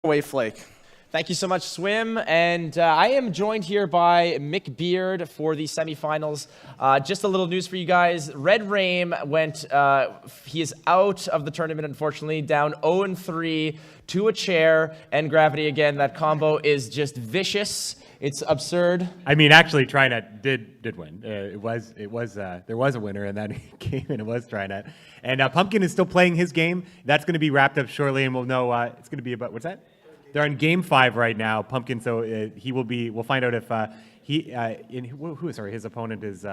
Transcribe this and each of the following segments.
away, Flake. Thank you so much, Swim. And I am joined here by Mick Beard for the semifinals. Just a little news for you guys. Red Rain went, he is out of the tournament, unfortunately, down 0-3 to a chair and gravity again. That combo is just vicious. It's absurd. I mean, actually, TriNet did win. There was a winner, and then he came and it was TriNet. And Pumpkin is still playing his game. That's going to be wrapped up shortly, and we'll know. It's going to be about what's that? They're on Game 5 right now, Pumpkin. So he will be. We'll find out if his opponent is.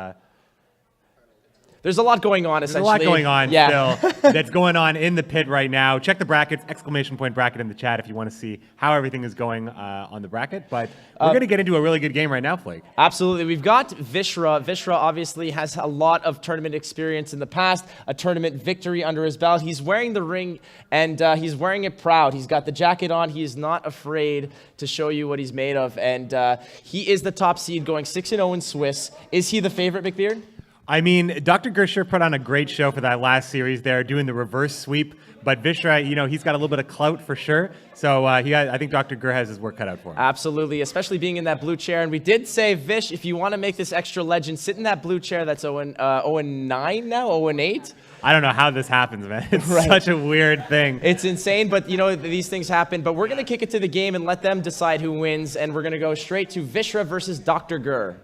There's a lot going on, essentially. There's a lot going on yeah. still that's going on in the pit right now. Check the brackets, exclamation point bracket in the chat if you want to see how everything is going on the bracket. But we're going to get into a really good game right now, Flake. Absolutely. We've got Vishra. Vishra obviously has a lot of tournament experience in the past, a tournament victory under his belt. He's wearing the ring, and he's wearing it proud. He's got the jacket on. He is not afraid to show you what he's made of. And he is the top seed going 6-0 in Swiss. Is he the favorite, McBeard? I mean, DrGrrrr put on a great show for that last series there, doing the reverse sweep. But Vishra, he's got a little bit of clout for sure. So I think DrGrrrr has his work cut out for him. Absolutely, especially being in that blue chair. And we did say, Vish, if you want to make this extra legend, sit in that blue chair that's 0-9 now, 0-8. I don't know how this happens, man. It's such a weird thing. It's insane, but these things happen. But we're going to kick it to the game and let them decide who wins. And we're going to go straight to Vishra versus DrGrrrr.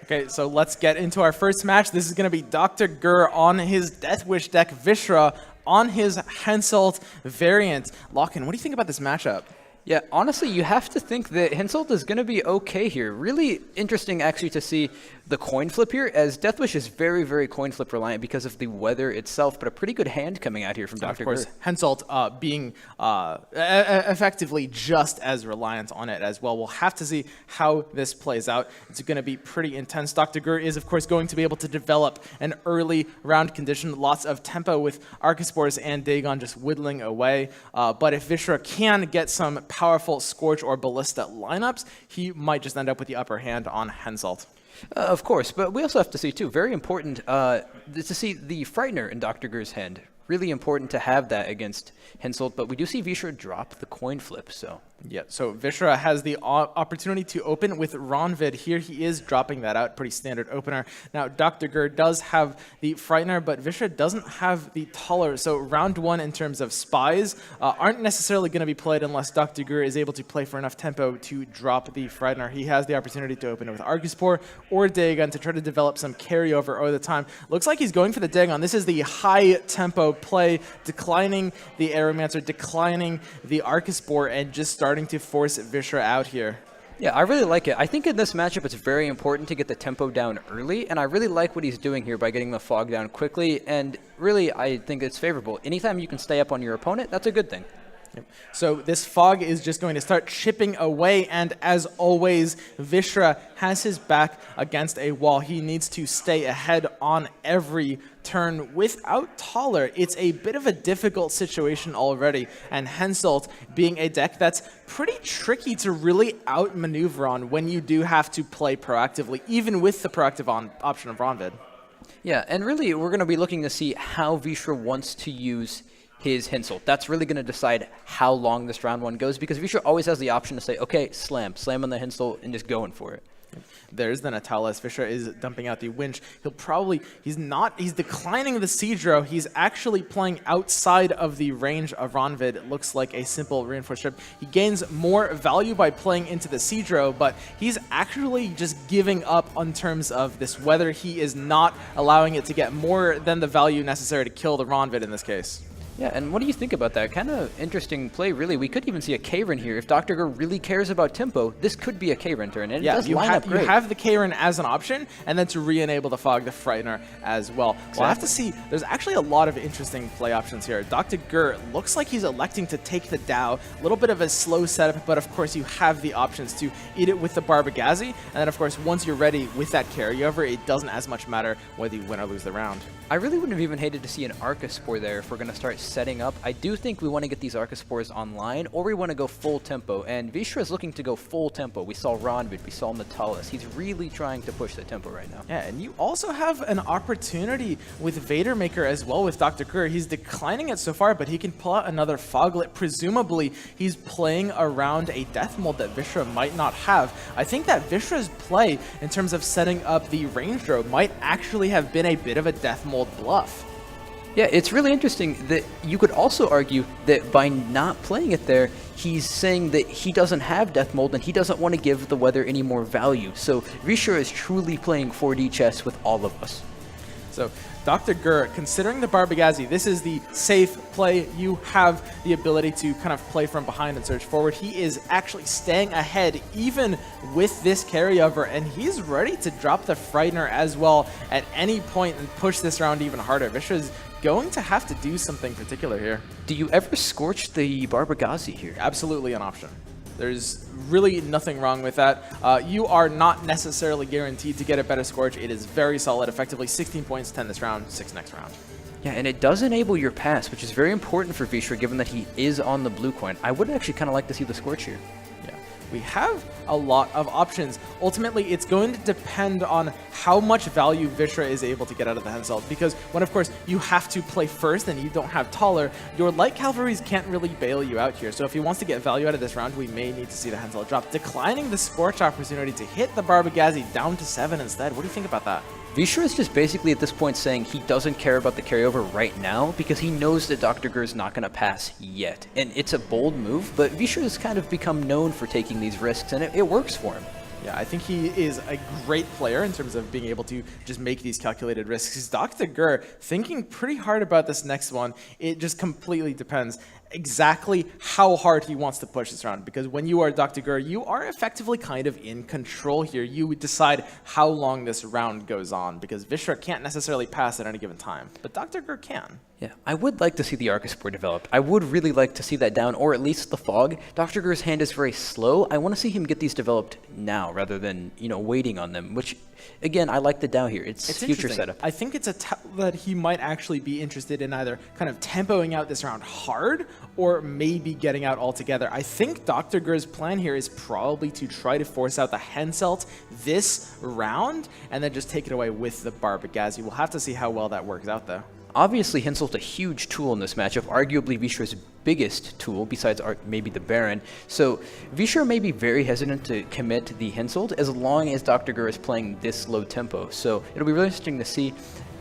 Okay, so let's get into our first match. This is going to be DrGrrrr on his Death Wish deck, Vishra on his Henselt variant. Lockin, what do you think about this matchup? Yeah, honestly, you have to think that Henselt is going to be okay here. Really interesting, actually, to see the coin flip here, as Death Wish is very, very coin flip reliant because of the weather itself, but a pretty good hand coming out here from DrGrrrr. Of course, Henselt being effectively just as reliant on it as well. We'll have to see how this plays out. It's going to be pretty intense. DrGrrrr is, of course, going to be able to develop an early round condition, lots of tempo with Archaspores and Dagon just whittling away. But if Vishra can get some powerful Scorch or Ballista lineups, he might just end up with the upper hand on Henselt. Of course, but we also have to see, too, very important to see the Frightener in DrGrrr's hand. Really important to have that against Henselt, but we do see Vishra drop the coin flip, so... Yeah, so Vishra has the opportunity to open with Ronvid. Here he is dropping that out, pretty standard opener. Now, DrGrrrr does have the Frightener, but Vishra doesn't have the Taller. So round one in terms of spies aren't necessarily going to be played unless DrGrrrr is able to play for enough tempo to drop the Frightener. He has the opportunity to open it with Archaspore or Dagon to try to develop some carryover over the time. Looks like he's going for the Dagon. This is the high tempo play, declining the Aeromancer, declining the Archaspore, and just starting to force Vishra out here. Yeah, I really like it. I think in this matchup it's very important to get the tempo down early, and I really like what he's doing here by getting the fog down quickly, and really I think it's favorable. Anytime you can stay up on your opponent, that's a good thing. Yep. So this fog is just going to start chipping away, and as always, Vishra has his back against a wall. He needs to stay ahead on every turn without Taller. It's a bit of a difficult situation already, and Henselt being a deck that's pretty tricky to really outmaneuver on when you do have to play proactively, even with the proactive option of Ronvid. Yeah, and really we're going to be looking to see how Vishra wants to use his Henselt. That's really going to decide how long this round one goes, because Vishra always has the option to say, okay, slam on the Henselt and just going for it. There's the Natalis. Vishra is dumping out the Winch. He's declining the Seadro. He's actually playing outside of the range of Ronvid. It looks like a simple reinforced strip. He gains more value by playing into the Seadro, but he's actually just giving up on terms of this weather. He is not allowing it to get more than the value necessary to kill the Ronvid in this case. Yeah, and what do you think about that? Kind of interesting play, really. We could even see a K-Rin here. If DrGrrrr really cares about tempo, this could be a K-Rin turn, and it does line up great. You have the K-Rin as an option, and then to re-enable the Fog, the Frightener as well. Exactly. We'll have to see. There's actually a lot of interesting play options here. DrGrrrr looks like he's electing to take the Dow. A little bit of a slow setup, but of course you have the options to eat it with the Barbagazi, and then of course once you're ready with that carryover, it doesn't as much matter whether you win or lose the round. I really wouldn't have even hated to see an Archaspore there if we're going to start setting up, I do think we want to get these Arcaspores online, or we want to go full tempo. And Vishra is looking to go full tempo. We saw Ronvid, we saw Natalis. He's really trying to push the tempo right now. Yeah, and you also have an opportunity with Vader Maker as well with DrGrrrr. He's declining it so far, but he can pull out another Foglet. Presumably, he's playing around a death mold that Vishra might not have. I think that Vishra's play in terms of setting up the range row might actually have been a bit of a death mold bluff. Yeah, it's really interesting that you could also argue that by not playing it there, he's saying that he doesn't have Death Mold and he doesn't want to give the weather any more value. So Vishra is truly playing 4D chess with all of us. So DrGrrrr, considering the Barbagazi, this is the safe play. You have the ability to kind of play from behind and surge forward. He is actually staying ahead even with this carryover, and he's ready to drop the Frightener as well at any point and push this round even harder. Vishra's going to have to do something particular here. Do you ever Scorch the Barbagazi here? Absolutely an option. There's really nothing wrong with that. You are not necessarily guaranteed to get a better Scorch. It is very solid, effectively 16 points, 10 this round, 6 next round. Yeah, and it does enable your pass, which is very important for Vishra given that he is on the blue coin. I would actually kind of like to see the Scorch here. Yeah, we have a lot of options. Ultimately, it's going to depend on how much value Vishra is able to get out of the Hensel, because when, of course, you have to play first and you don't have taller, your light cavalries can't really bail you out here. So if he wants to get value out of this round, we may need to see the Hensel drop, declining the Scorch opportunity to hit the Barbagazi down to 7 instead. What do you think about that? Vishra is just basically at this point saying he doesn't care about the carryover right now because he knows that DrGrrrr is not going to pass yet. And it's a bold move, but Vishra has kind of become known for taking these risks, and it works for him. Yeah, I think he is a great player in terms of being able to just make these calculated risks. DrGrrrr thinking pretty hard about this next one. It just completely depends exactly how hard he wants to push this round, because when you are DrGrrrr, you are effectively kind of in control here. You decide how long this round goes on, because Vishra can't necessarily pass at any given time, but DrGrrrr can. Yeah, I would like to see the Arcaspore develop. I would really like to see that down, or at least the Fog. DrGrrr's hand is very slow. I want to see him get these developed now rather than, waiting on them, which, again, I like the Dow here. It's future setup. I think it's a that he might actually be interested in either kind of tempoing out this round hard or maybe getting out altogether. I think DrGrrr's plan here is probably to try to force out the Henselt this round and then just take it away with the Barbagazi. We'll have to see how well that works out, though. Obviously, Henselt's a huge tool in this matchup, arguably Vishra's biggest tool, besides maybe the Baron. So Vishra may be very hesitant to commit the Henselt as long as DrGrrrr is playing this low tempo. So it'll be really interesting to see.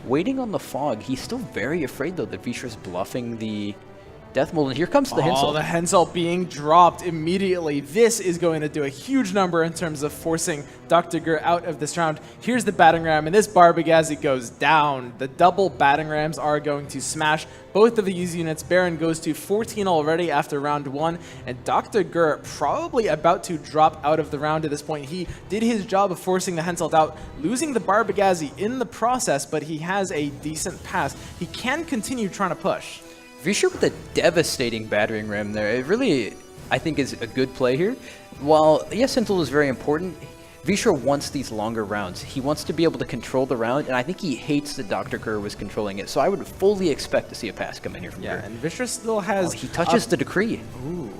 Waiting on the Fog, he's still very afraid, though, that Vishra's bluffing the Death Mold, and here comes the Henselt. Oh, the Henselt being dropped immediately. This is going to do a huge number in terms of forcing DrGrrrr out of this round. Here's the Battering Ram, and this Barbagazi goes down. The double Battering Rams are going to smash both of these units. Baron goes to 14 already after round 1, and DrGrrrr probably about to drop out of the round at this point. He did his job of forcing the Henselt out, losing the Barbagazi in the process, but he has a decent pass. He can continue trying to push. Vishra with a devastating Battering Ram there. It really, I think, is a good play here. While, yes, Henselt is very important, Vishra wants these longer rounds. He wants to be able to control the round, and I think he hates that DrGrrrr was controlling it. So I would fully expect to see a pass come in here from Gurr. And Vishra still has... Oh, he touches the decree. Ooh.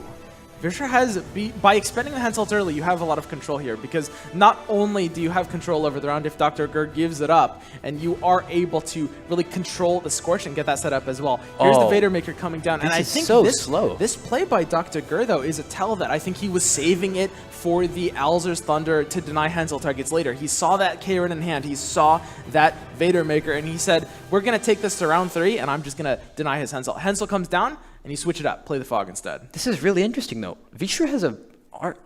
Vishra has, by expending the Henselt early, you have a lot of control here, because not only do you have control over the round if DrGrrrr gives it up, and you are able to really control the Scorch and get that set up as well. Here's the Vader Maker coming down, and I think this play by DrGrrrr, though, is a tell that I think he was saving it for the Alzur's Thunder to deny Henselt targets later. He saw that Karen in hand, he saw that Vader Maker, and he said, we're going to take this to round 3, and I'm just going to deny his Henselt. Henselt comes down, and you switch it up, play the Fog instead. This is really interesting, though. Vishra has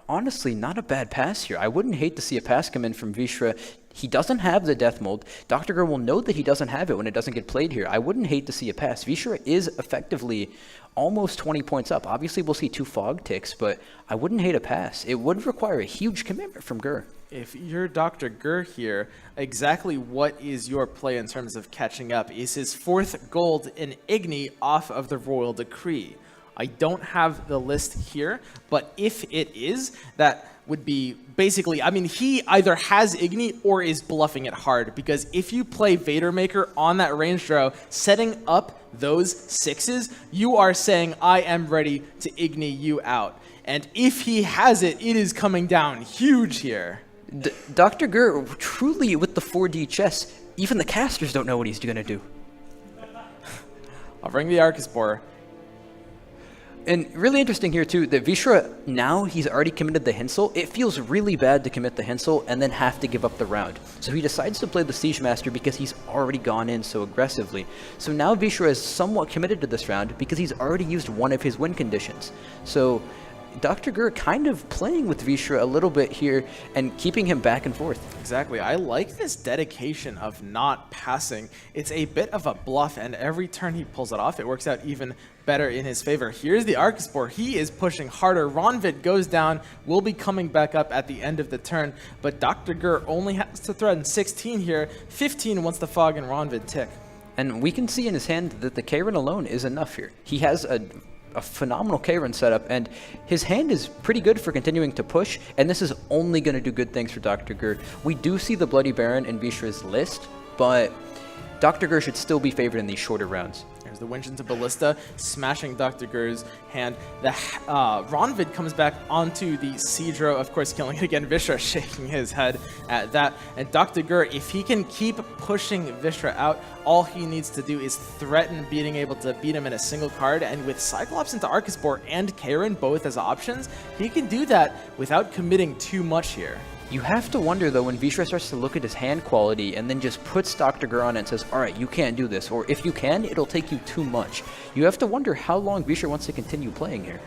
honestly not a bad pass here. I wouldn't hate to see a pass come in from Vishra. He doesn't have the Death Mold. DrGrrrr will know that he doesn't have it when it doesn't get played here. I wouldn't hate to see a pass. Vishra is effectively almost 20 points up. Obviously, we'll see 2 Fog ticks, but I wouldn't hate a pass. It would require a huge commitment from Gurr. If you're DrGrrrr here, exactly what is your play in terms of catching up? Is his 4th gold in Igni off of the Royal Decree? I don't have the list here, but if it is, that would be basically, I mean, he either has Igni or is bluffing it hard, because if you play Vader Maker on that range throw, setting up those 6s, you are saying, I am ready to Igni you out. And if he has it, it is coming down huge here. DrGrrrr, truly with the 4D chess, even the casters don't know what he's going to do. I'll bring the Arcaspore. And really interesting here too, that Vishra, now he's already committed the Hinsel. It feels really bad to commit the Hinsel and then have to give up the round. So he decides to play the Siege Master because he's already gone in so aggressively. So now Vishra is somewhat committed to this round because he's already used one of his win conditions. So DrGrrrr kind of playing with Vishra a little bit here and keeping him back and forth. Exactly. I like this dedication of not passing. It's a bit of a bluff, and every turn he pulls it off, it works out even better in his favor. Here's the Arcaspore. He is pushing harder. Ronvid goes down, will be coming back up at the end of the turn, but DrGrrrr only has to threaten 16 here, 15 once the Fog and Ronvid tick. And we can see in his hand that the Karen alone is enough here. He has a phenomenal K-Run setup, and his hand is pretty good for continuing to push, and this is only going to do good things for DrGrrrr. We do see the Bloody Baron in Vishra's list, but DrGrrrr should still be favored in these shorter rounds. There's the winch into Ballista, smashing DrGrrrr's hand. The Ronvid comes back onto the Seadro, of course killing it again. Vishra shaking his head at that. And DrGrrrr, if he can keep pushing Vishra out, all he needs to do is threaten being able to beat him in a single card. And with Cyclops into Arcaspore and Karen both as options, he can do that without committing too much here. You have to wonder, though, when Vishra starts to look at his hand quality and then just puts DrGrrrr on it and says, all right, you can't do this, or if you can, it'll take you too much. You have to wonder how long Vishra wants to continue playing here.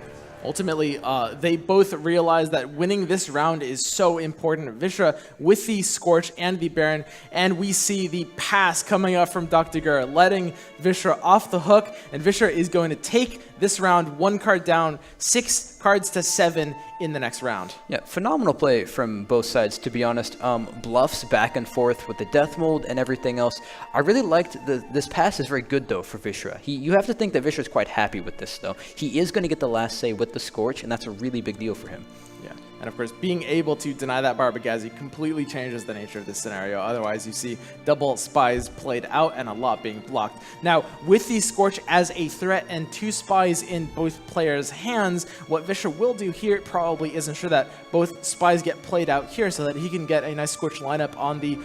Ultimately, they both realize that winning this round is so important. Vishra with the Scorch and the Baron, and we see the pass coming up from DrGrrrr, letting Vishra off the hook, and Vishra is going to take this round 1 card down, 6 cards to 7 in the next round. Yeah, phenomenal play from both sides, to be honest. Bluffs back and forth with the Death Mold and everything else. I really liked this pass is very good, though, for Vishra. You have to think that Vishra's quite happy with this, though. He is going to get the last say with the Scorch, and that's a really big deal for him. Yeah, and of course, being able to deny that Barbagazi completely changes the nature of this scenario. Otherwise, you see double spies played out and a lot being blocked. Now, with the Scorch as a threat and 2 spies in both players' hands, what Vishra will do here probably is ensure that both spies get played out here so that he can get a nice Scorch lineup on the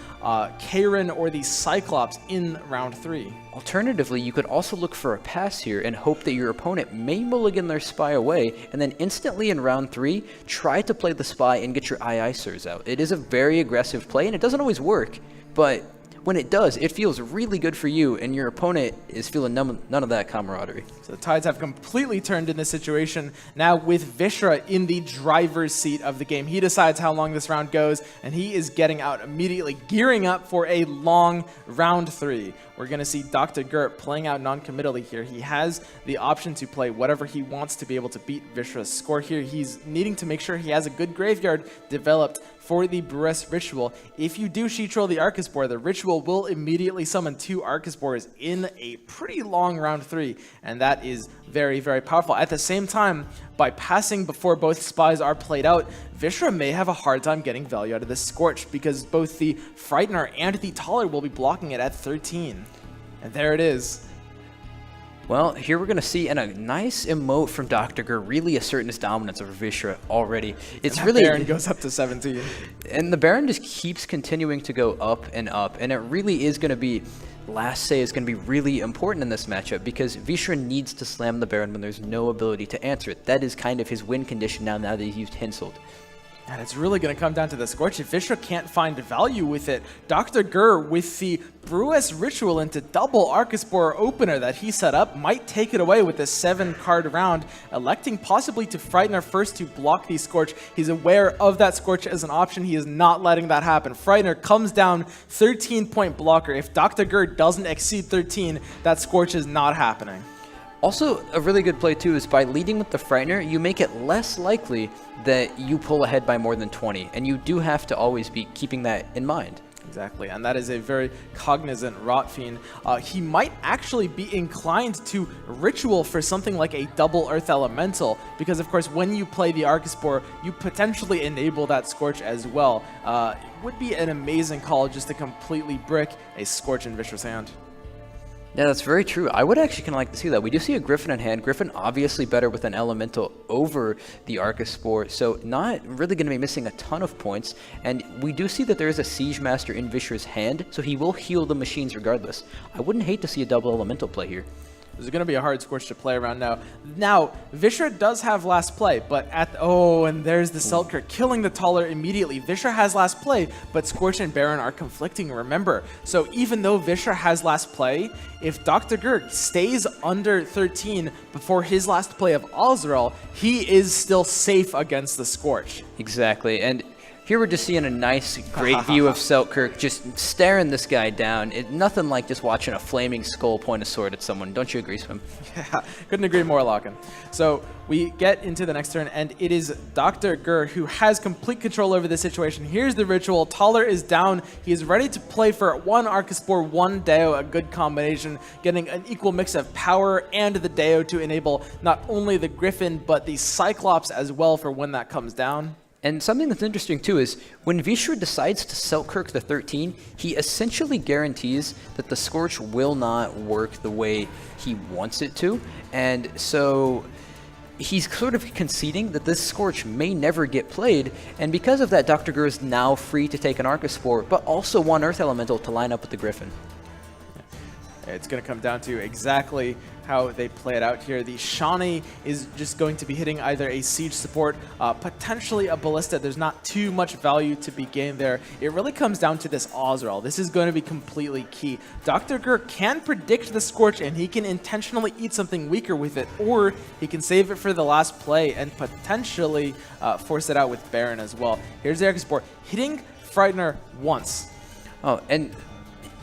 Karen or the Cyclops in round 3. Alternatively, you could also look for a pass here and hope that your opponent may mulligan their spy away, and then instantly in round 3, try to play the spy and get your II-Sirs out. It is a very aggressive play, and it doesn't always work, but when it does, it feels really good for you, and your opponent is feeling none of that camaraderie. So the tides have completely turned in this situation. Now with Vishra in the driver's seat of the game, he decides how long this round goes, and he is getting out immediately, gearing up for a long round 3. We're going to see DrGrrrr playing out non-committally here. He has the option to play whatever he wants to be able to beat Vishra's score here. He's needing to make sure he has a good graveyard developed for the Brewess Ritual. If you do Sheet Roll the Arcaspore, the Ritual will immediately summon 2 Arcaspores in a pretty long round 3, and that is very, very powerful. At the same time, by passing before both spies are played out, Vishra may have a hard time getting value out of this Scorch because both the Frightener and the Taller will be blocking it at 13. And there it is. Well, here we're going to see a nice emote from DrGrrrr really asserting his dominance over Vishra already. It's really Baron goes up to 17. And the Baron just keeps continuing to go up, and it really is going to be, last say is going to be really important in this matchup because Vishra needs to slam the Baron when there's no ability to answer it. That is kind of his win condition now that he's used Hinseled. And it's really going to come down to the Scorch. If Vishra can't find value with it, DrGrrrr with the Brewess Ritual into double Arcaspore opener that he set up might take it away with this 7-card round, electing possibly to Frightener first to block the Scorch. He's aware of that Scorch as an option. He is not letting that happen. Frightener comes down 13-point blocker. If DrGrrrr doesn't exceed 13, that Scorch is not happening. Also, a really good play too is by leading with the Frightener, you make it less likely that you pull ahead by more than 20, and you do have to always be keeping that in mind. Exactly, and that is a very cognizant Rot Fiend. He might actually be inclined to Ritual for something like a double Earth Elemental, because of course when you play the Archaspore, you potentially enable that Scorch as well. It would be an amazing call just to completely brick a Scorch in Vishra's hand. Yeah, that's very true. I would actually kind of like to see that. We do see a Griffin in hand. Griffin obviously better with an Elemental over the Archaspore, so not really going to be missing a ton of points. And we do see that there is a Siege Master in Vishra's hand, so he will heal the machines regardless. I wouldn't hate to see a double Elemental play here. There's going to be a hard Scorch to play around now. Now, Vishra does have last play, but oh, and there's the Selkirk killing the Taller immediately. Vishra has last play, but Scorch and Baron are conflicting, remember. So even though Vishra has last play, if DrGrrrr stays under 13 before his last play of Azrael, he is still safe against the Scorch. Exactly, and here we're just seeing a nice, great view of Selkirk just staring this guy down. Nothing like just watching a flaming skull point a sword at someone. Don't you agree, Swim? Yeah, couldn't agree more, Locken. So we get into the next turn, and it is DrGrrrr who has complete control over the situation. Here's the Ritual. Taller is down. He is ready to play for one Archaspore, one Deo, a good combination, getting an equal mix of power and the Deo to enable not only the Griffin, but the Cyclops as well for when that comes down. And something that's interesting too is when Vishra decides to Selkirk the 13, he essentially guarantees that the Scorch will not work the way he wants it to. And so he's sort of conceding that this Scorch may never get played. And because of that, DrGrrrr is now free to take an Archaspore, but also one Earth Elemental to line up with the Griffin. It's going to come down to exactly how they play it out here. The Shawnee is just going to be hitting either a Siege support, potentially a Ballista. There's not too much value to be gained there. It really comes down to this Azrael. This is going to be completely key. DrGrrrr can predict the Scorch, and he can intentionally eat something weaker with it, or he can save it for the last play and potentially force it out with Baron as well. Here's the Archaspore hitting Frightener once. Oh, and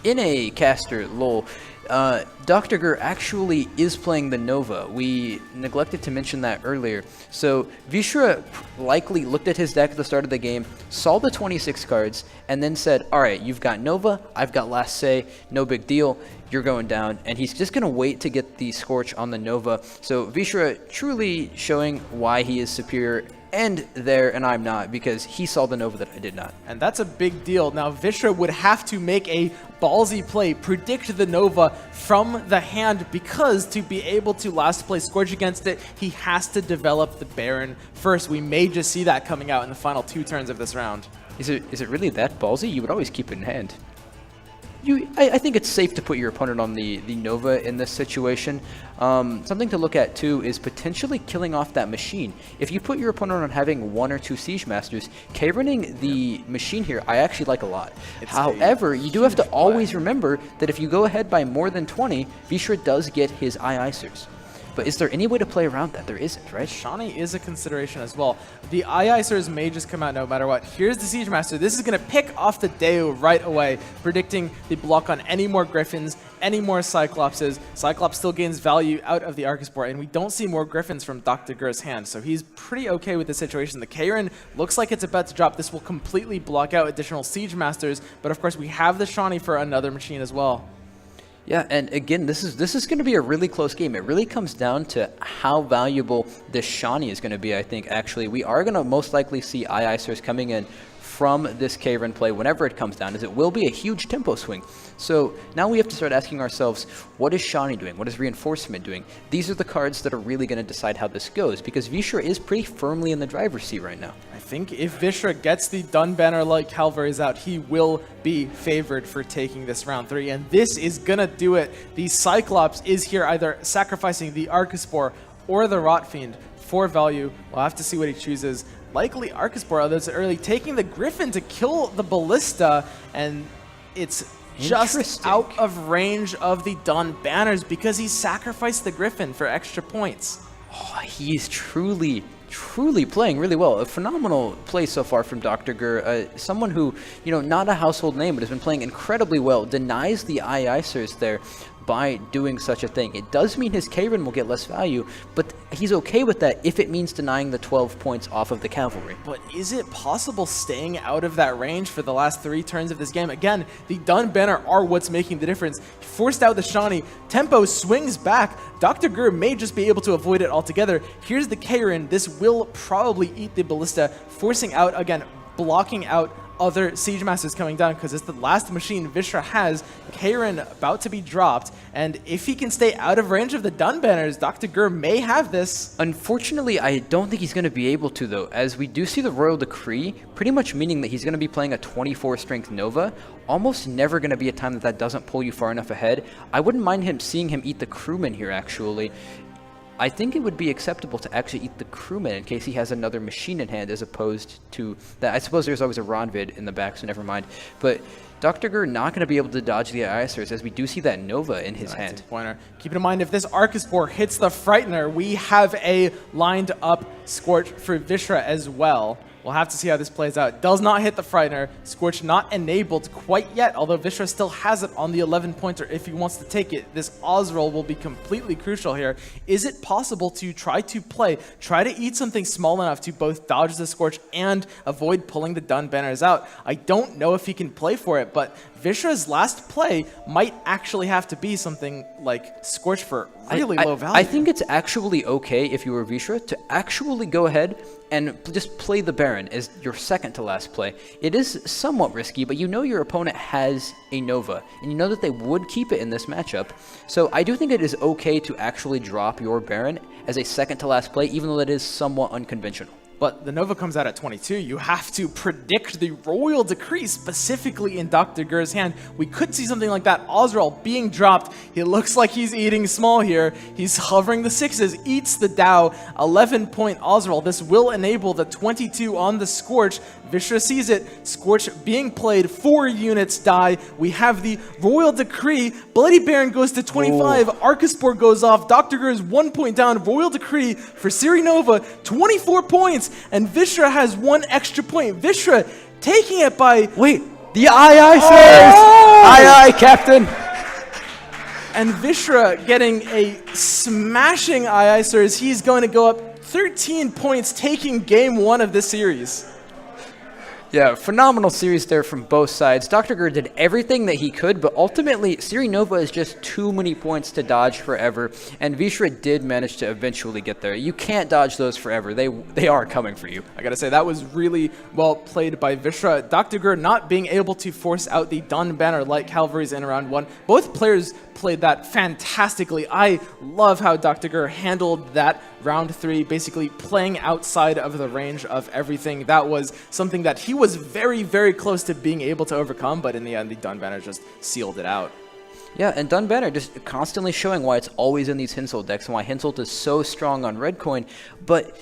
in a caster, lol, DrGrrrr actually is playing the Nova. We neglected to mention that earlier. So Vishra likely looked at his deck at the start of the game, saw the 26 cards, and then said, all right, you've got Nova, I've got Last Say, no big deal, you're going down. And he's just going to wait to get the Scorch on the Nova. So Vishra truly showing why he is superior and there, and I'm not, because he saw the Nova that I did not. And that's a big deal. Now, Vishra would have to make a ballsy play, predict the Nova from the hand, because to be able to last play Scorch against it, he has to develop the Baron first. We may just see that coming out in the final 2 turns of this round. Is it really that ballsy? You would always keep it in hand. I think it's safe to put your opponent on the Nova in this situation. Something to look at too is potentially killing off that machine. If you put your opponent on having 1 or 2 Siege Masters, K-running the machine here I actually like a lot. However, you do have to always remember that if you go ahead by more than 20, Vishra does get his Icers. But is there any way to play around that? There isn't, right? Shawnee is a consideration as well. The Icers may just come out no matter what. Here's the Siege Master. This is going to pick off the Deo right away, predicting the block on any more Griffins, any more Cyclopses. Cyclops still gains value out of the Archaspore, and we don't see more Griffins from DrGrrr's hand, so he's pretty okay with the situation. The Karen looks like it's about to drop. This will completely block out additional Siege Masters, but of course we have the Shawnee for another machine as well. Yeah, and again, this is going to be a really close game. It really comes down to how valuable this Shawnee is going to be, I think, actually. We are going to most likely see Icers coming in from this K-Run play whenever it comes down, as it will be a huge tempo swing. So now we have to start asking ourselves, what is Shawnee doing? What is Reinforcement doing? These are the cards that are really going to decide how this goes, because Vishra is pretty firmly in the driver's seat right now. I think if Vishra gets the Dun banner like Calvary's out, he will be favored for taking this round 3, and this is gonna do it. The Cyclops is here either sacrificing the Archaspore or the Rot Fiend for value. We'll have to see what he chooses. Likely Archaspore, although it's early, taking the Griffin to kill the Ballista, and it's just out of range of the Dun banners because he sacrificed the Griffin for extra points. Oh, he's truly playing really well. A phenomenal play so far from DrGrrrr. Someone who, not a household name, but has been playing incredibly well. Denies the Icers there by doing such a thing. It does mean his K-Rin will get less value, but he's okay with that if it means denying the 12 points off of the cavalry. But is it possible staying out of that range for the last 3 turns of this game? Again, the Dun Banner are what's making the difference. He forced out the Shawnee. Tempo swings back. DrGrrrr may just be able to avoid it altogether. Here's the K-Rin. This will probably eat the Ballista, forcing out, again, blocking out other Siege Masters coming down because it's the last machine Vishra has. K-Rin about to be dropped, and if he can stay out of range of the Dun Banners, DrGrrrr may have this. Unfortunately, I don't think he's going to be able to, though, as we do see the Royal Decree, pretty much meaning that he's going to be playing a 24 strength Nova. Almost never going to be a time that doesn't pull you far enough ahead. I wouldn't mind seeing him eat the Crewman here, actually. I think it would be acceptable to actually eat the Crewman in case he has another machine in hand, as opposed to that. I suppose there's always a Ronvid in the back, so never mind. But DrGrrrr not going to be able to dodge the Iacers, as we do see that Nova in his hand. Pointer. Keep in mind, if this Arcuspore hits the Frightener, we have a lined up Scorch for Vishra as well. We'll have to see how this plays out. Does not hit the Frightener. Scorch not enabled quite yet, although Vishra still has it on the 11-pointer if he wants to take it. This Ozrel will be completely crucial here. Is it possible to try to eat something small enough to both dodge the Scorch and avoid pulling the Dun Banners out? I don't know if he can play for it, but Vishra's last play might actually have to be something like Scorch for really low value. I think it's actually okay if you were Vishra to actually go ahead and just play the Baron as your second to last play. It is somewhat risky, but you know your opponent has a Nova, and you know that they would keep it in this matchup. So I do think it is okay to actually drop your Baron as a second to last play, even though that is somewhat unconventional. But the Nova comes out at 22. You have to predict the Royal Decree specifically in DrGrrrr's hand. We could see something like that. Ozrel being dropped. He looks like he's eating small here. He's hovering the 6s, eats the Dow. 11-point Ozrel. This will enable the 22 on the Scorch. Vishra sees it. Scorch being played. 4 units die. We have the Royal Decree. Bloody Baron goes to 25. Ooh. Arcuspore goes off. DrGrrrr is 1 point down. Royal Decree for Siri Nova. 24 points. And Vishra has 1 extra point. Vishra taking it by... Wait, the Iacers! Aye, Captain! And Vishra getting a smashing Iacers. He's going to go up 13 points, taking game 1 of this series. Yeah, phenomenal series there from both sides. DrGrrrr did everything that he could, but ultimately, Siri Nova is just too many points to dodge forever, and Vishra did manage to eventually get there. You can't dodge those forever. They are coming for you. I gotta say, that was really well played by Vishra. DrGrrrr not being able to force out the Dun Banner like Calvary's in round 1. Both players played that fantastically. I love how DrGrrrr handled that round 3, basically playing outside of the range of everything. That was something that he was very, very close to being able to overcome, but in the end, the Dun Banner just sealed it out. Yeah, and Dun Banner just constantly showing why it's always in these Hinsult decks and why Hinsult is so strong on red coin, but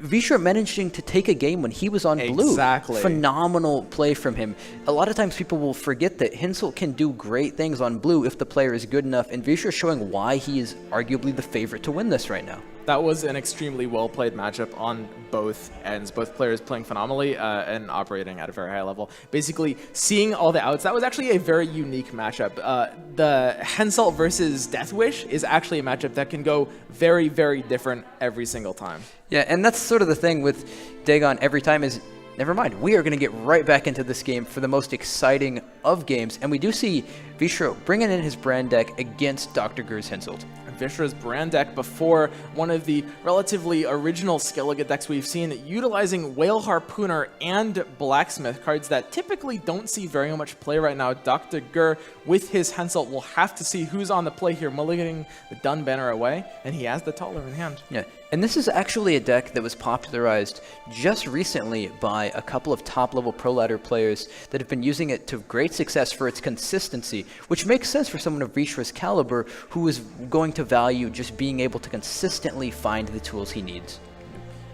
Vishra managing to take a game when he was on blue. Exactly. Phenomenal play from him. A lot of times people will forget that Hinsult can do great things on blue if the player is good enough, and Vishra showing why he is arguably the favorite to win this right now. That was an extremely well-played matchup on both ends. Both players playing phenomenally and operating at a very high level. Basically, seeing all the outs, that was actually a very unique matchup. The Hinsult versus Death Wish is actually a matchup that can go very, very different every single time. Yeah, and that's sort of the thing with Dagon every time is, never mind, we are going to get right back into this game for the most exciting of games, and we do see Vishra bringing in his brand deck against DrGrrrr's Hinsult. Vishra's brand deck before one of the relatively original Skellige decks we've seen, utilizing Whale Harpooner and Blacksmith, cards that typically don't see very much play right now. DrGrrrr with his Hinsult will have to see who's on the play here, mulliganing the Dun Banner away, and he has the Taller in hand. Yeah, and this is actually a deck that was popularized just recently by a couple of top-level Pro Ladder players that have been using it to great success for its consistency, which makes sense for someone of Vishra's caliber who is going to value just being able to consistently find the tools he needs.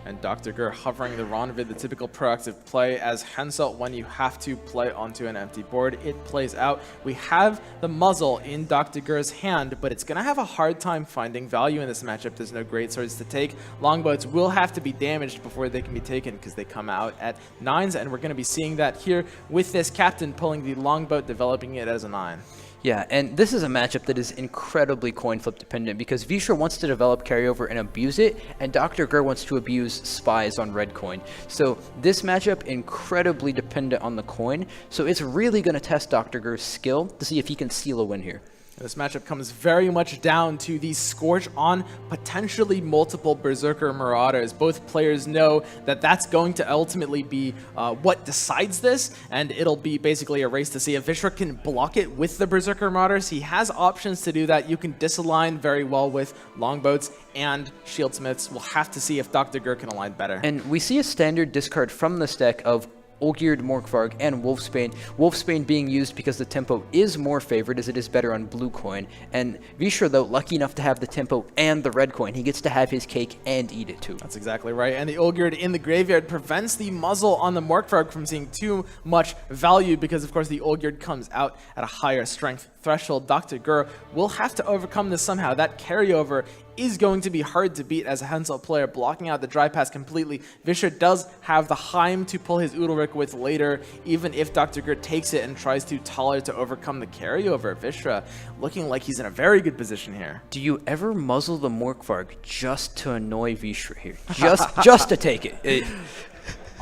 And DrGrrrr hovering the Ronvid, the typical proactive play as Hinsult when you have to play onto an empty board. It plays out. We have the muzzle in DrGrrr's hand, but it's going to have a hard time finding value in this matchup. There's no great swords to take. Longbows will have to be damaged before they can be taken because they come out at 9s, and we're going to be seeing that here with this captain pulling the longboat, developing it as a 9. Yeah, and this is a matchup that is incredibly coin flip dependent because Vishra wants to develop carryover and abuse it, and DrGrrrr wants to abuse spies on red coin. So this matchup incredibly dependent on the coin, so it's really going to test DrGrrr's skill to see if he can seal a win here. This matchup comes very much down to the Scorch on potentially multiple Berserker Marauders. Both players know that that's going to ultimately be what decides this, and it'll be basically a race to see if Vishra can block it with the Berserker Marauders. He has options to do that. You can disalign very well with Longboats and Shieldsmiths. We'll have to see if DrGrrrr can align better. And we see a standard discard from this deck of Olgierd, Morkvarg, and Wolfsbane. Wolfsbane being used because the tempo is more favored as it is better on blue coin. And Vishra, though, lucky enough to have the tempo and the red coin. He gets to have his cake and eat it too. That's exactly right. And the Olgierd in the graveyard prevents the muzzle on the Morkvarg from seeing too much value because, of course, the Olgierd comes out at a higher strength threshold. DrGrrrr will have to overcome this somehow. That carryover is going to be hard to beat as a Hensel player, blocking out the dry pass completely. Vishra does have the Heim to pull his Udalric with later, even if DrGrrrr takes it and tries to Taller to overcome the carryover. Vishra looking like he's in a very good position here. Do you ever muzzle the Morkvarg just to annoy Vishra here? Just to take it?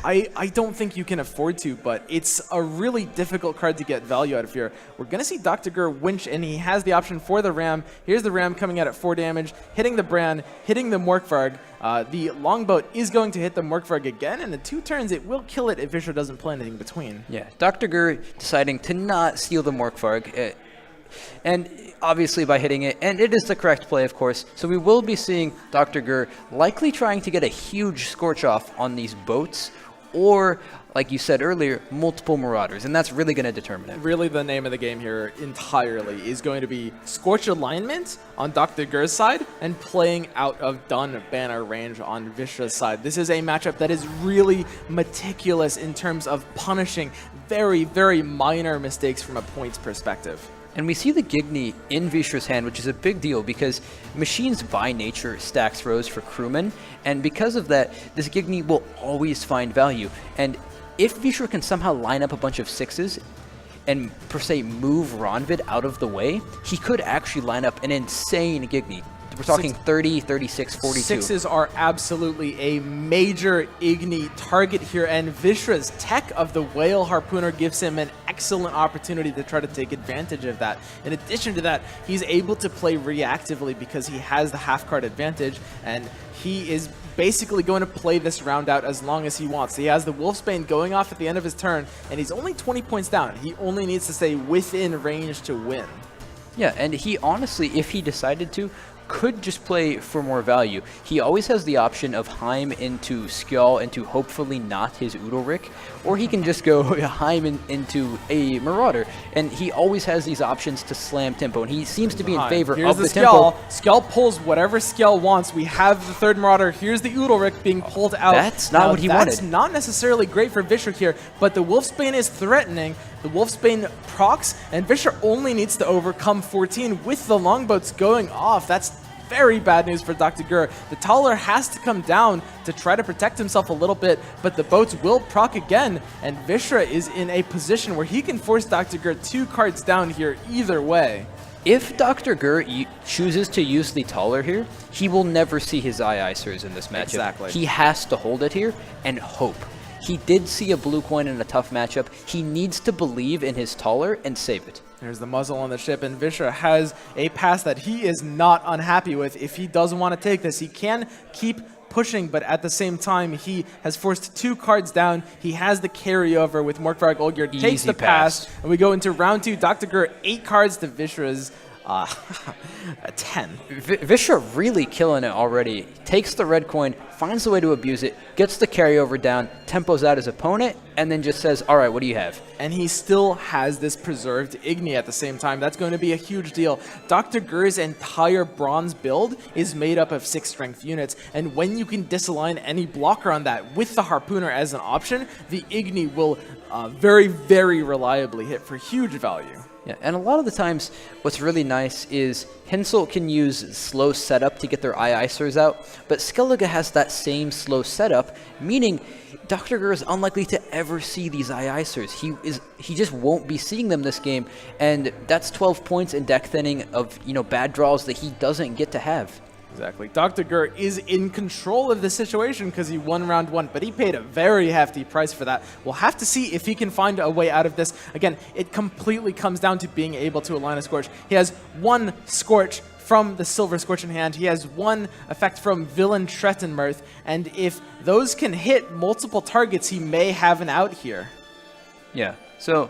I don't think you can afford to, but it's a really difficult card to get value out of here. We're going to see DrGrrrr winch, and he has the option for the Ram. Here's the Ram coming out at 4 damage, hitting the Bran, hitting the Morkvarg. The Longboat is going to hit the Morkvarg again, and in 2 turns it will kill it if Vishra doesn't play anything between. Yeah, DrGrrrr deciding to not steal the Morkvarg. And obviously by hitting it, and it is the correct play, of course, so we will be seeing DrGrrrr likely trying to get a huge Scorch off on these boats, or, like you said earlier, multiple Marauders, and that's really going to determine it. Really the name of the game here entirely is going to be Scorch alignment on DrGrrr's side and playing out of Dun banner range on Vishra's side. This is a matchup that is really meticulous in terms of punishing very, very minor mistakes from a points perspective. And we see the Gigni in Vishra's hand, which is a big deal because Machines by nature stacks rows for crewmen, and because of that, this Gigni will always find value. And if Vishra can somehow line up a bunch of 6s and, per se, move Ronvid out of the way, he could actually line up an insane Gigni. We're talking 30, 36, 42. 6s are absolutely a major Igni target here, and Vishra's tech of the Whale Harpooner gives him an excellent opportunity to try to take advantage of that. In addition to that, he's able to play reactively because he has the half-card advantage, and he is basically going to play this round out as long as he wants. He has the Wolfsbane going off at the end of his turn, and he's only 20 points down. He only needs to stay within range to win. Yeah, and he honestly, if he decided to, could just play for more value. He always has the option of Heim into Skjall into hopefully not his Udalric, or he can just go Heim into a Marauder, and he always has these options to slam tempo, and he seems to be in favor Here's of the Skjall. tempo. Skjall pulls whatever Skjall wants. We have the 3rd Marauder. Here's the Udalric being pulled out. That's not what he wanted. That's not necessarily great for Vishra here, but the Wolfsbane is threatening. The Wolfsbane procs, and Vishra only needs to overcome 14 with the Longboats going off. That's very bad news for DrGrrrr. The Taller has to come down to try to protect himself a little bit, but the boats will proc again, and Vishra is in a position where he can force DrGrrrr 2 cards down here either way. If DrGrrrr chooses to use the Taller here, he will never see his Icers in this matchup. Exactly. He has to hold it here and hope. He did see a blue coin in a tough matchup. He needs to believe in his Taller and save it. There's the muzzle on the ship, and Vishra has a pass that he is not unhappy with. If he doesn't want to take this, he can keep pushing, but at the same time, he has forced 2 cards down. He has the carryover with Morkvarg Olgierd, takes the pass, and we go into round 2. DrGrrrr 8 cards to Vishra's 10. Vishra really killing it already. Takes the red coin, finds a way to abuse it, gets the carryover down, tempos out his opponent, and then just says, all right, what do you have? And he still has this preserved Igni at the same time. That's going to be a huge deal. DrGrrr's entire bronze build is made up of 6 strength units, and when you can disalign any blocker on that with the Harpooner as an option, the Igni will very, very reliably hit for huge value. Yeah, and a lot of the times, what's really nice is Hinsel can use slow setup to get their icers out, but Skellige has that same slow setup, meaning DrGrrrr is unlikely to ever see these icers. He just won't be seeing them this game, and that's 12 points in deck thinning of bad draws that he doesn't get to have. Exactly. DrGrrrr is in control of the situation because he won round 1, but he paid a very hefty price for that. We'll have to see if he can find a way out of this. Again, it completely comes down to being able to align a Scorch. He has 1 Scorch from the Silver Scorch in hand. He has 1 effect from Villain Trettenmirth, and if those can hit multiple targets, he may have an out here. Yeah, so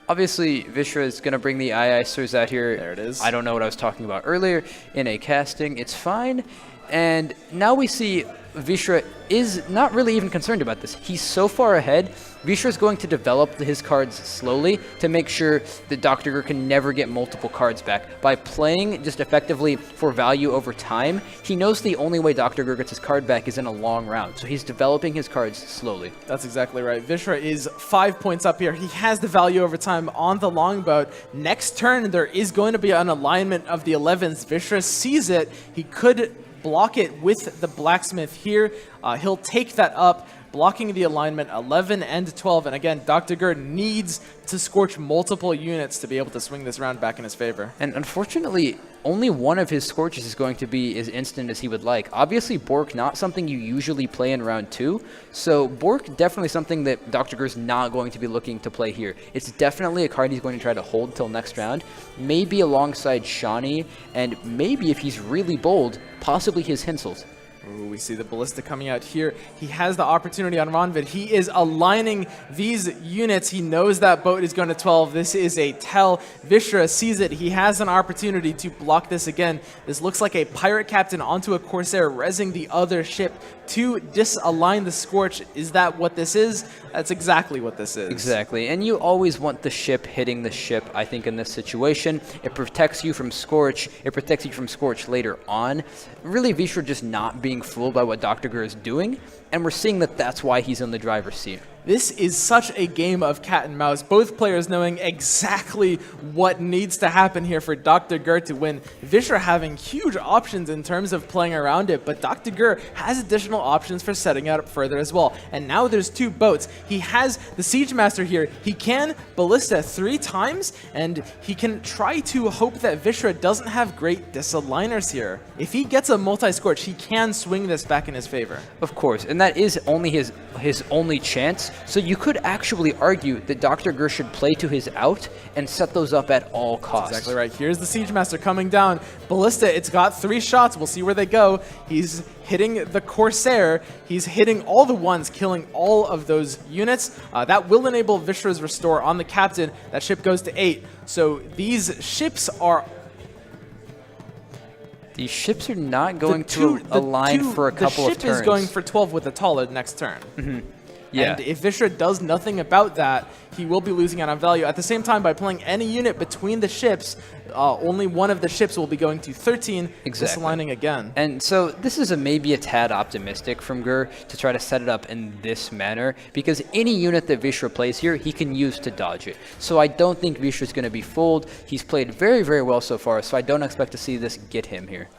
obviously, Vishra is going to bring the icers out here. There it is. I don't know what I was talking about earlier in a casting. It's fine. And now we see Vishra is not really even concerned about this. He's so far ahead. Vishra is going to develop his cards slowly to make sure that DrGrrrr can never get multiple cards back. By playing just effectively for value over time, he knows the only way DrGrrrr gets his card back is in a long round. So he's developing his cards slowly. That's exactly right. Vishra is 5 points up here. He has the value over time on the longboat. Next turn, there is going to be an alignment of the 11s. Vishra sees it. He could block it with the blacksmith here. He'll take that up, blocking the alignment 11 and 12. And again, DrGrrrr needs to scorch multiple units to be able to swing this round back in his favor. And unfortunately, only one of his scorches is going to be as instant as he would like. Obviously, Bork, not something you usually play in round 2. So Bork, definitely something that DrGrrrr is not going to be looking to play here. It's definitely a card he's going to try to hold till next round. Maybe alongside Shawnee, and maybe if he's really bold, possibly his Hinsels. Ooh, we see the Ballista coming out here. He has the opportunity on Ronvid. He is aligning these units. He knows that boat is going to 12. This is a tell. Vishra sees it. He has an opportunity to block this again. This looks like a pirate captain onto a Corsair, rezzing the other ship to disalign the Scorch. Is that what this is? That's exactly what this is. Exactly. And you always want the ship hitting the ship, I think, in this situation. It protects you from Scorch. It protects you from Scorch later on. Really, Vishra just not being fooled by what DrGrrrr is doing. And we're seeing that that's why he's in the driver's seat. This is such a game of cat and mouse, both players knowing exactly what needs to happen here for DrGrrrr to win. Vishra having huge options in terms of playing around it, but DrGrrrr has additional options for setting it up further as well. And now there's 2 boats. He has the Siege Master here. He can Ballista 3 times, and he can try to hope that Vishra doesn't have great disaligners here. If he gets a multi-Scorch, he can swing this back in his favor. Of course, and that is only his only chance. So you could actually argue that DrGrrrr should play to his out and set those up at all costs. That's exactly right. Here's the Siege Master coming down. Ballista, it's got 3 shots. We'll see where they go. He's hitting the Corsair. He's hitting all the ones, killing all of those units. That will enable Vishra's restore on the captain. That ship goes to 8. So these ships are... These ships are not going to align for a couple of turns. The ship is going for 12 with a taller next turn. Mm-hmm. Yeah. And if Vishra does nothing about that, he will be losing out on value. At the same time, by playing any unit between the ships, only one of the ships will be going to 13, disaligning again. And so this is maybe a tad optimistic from Grrrr to try to set it up in this manner, because any unit that Vishra plays here, he can use to dodge it. So I don't think Vishra's going to be fooled. He's played very, very well so far, so I don't expect to see this get him here.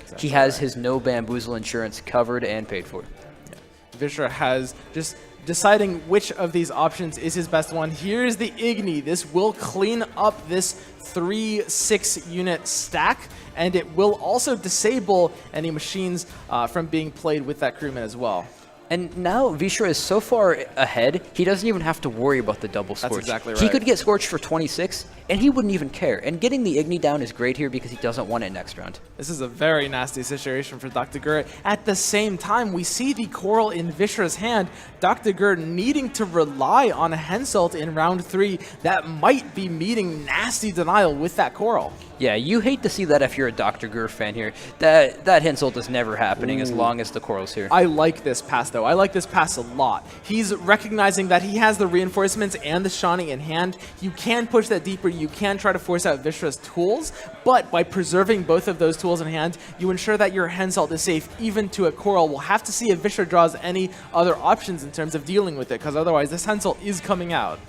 Exactly. He has his no bamboozle insurance covered and paid for. Yeah. Vishra has just deciding which of these options is his best one. Here's the Igni. This will clean up this 3-6 unit stack, and it will also disable any machines from being played with that crewman as well. And now Vishra is so far ahead, he doesn't even have to worry about the double Scorch. That's exactly right. He could get Scorched for 26, and he wouldn't even care. And getting the Igni down is great here because he doesn't want it next round. This is a very nasty situation for DrGrrrr. At the same time, we see the Coral in Vishra's hand. DrGrrrr needing to rely on a Henselt in round 3 that might be meeting nasty denial with that Coral. Yeah, you hate to see that if you're a DrGrrrr fan here. That Henselt is never happening as long as the Coral's here. I like this pass, though. I like this pass a lot. He's recognizing that he has the reinforcements and the Shawnee in hand. You can push that deeper. You can try to force out Vishra's tools, but by preserving both of those tools in hand, you ensure that your Henselt is safe even to a Coral. We'll have to see if Vishra draws any other options in terms of dealing with it, because otherwise this Henselt is coming out.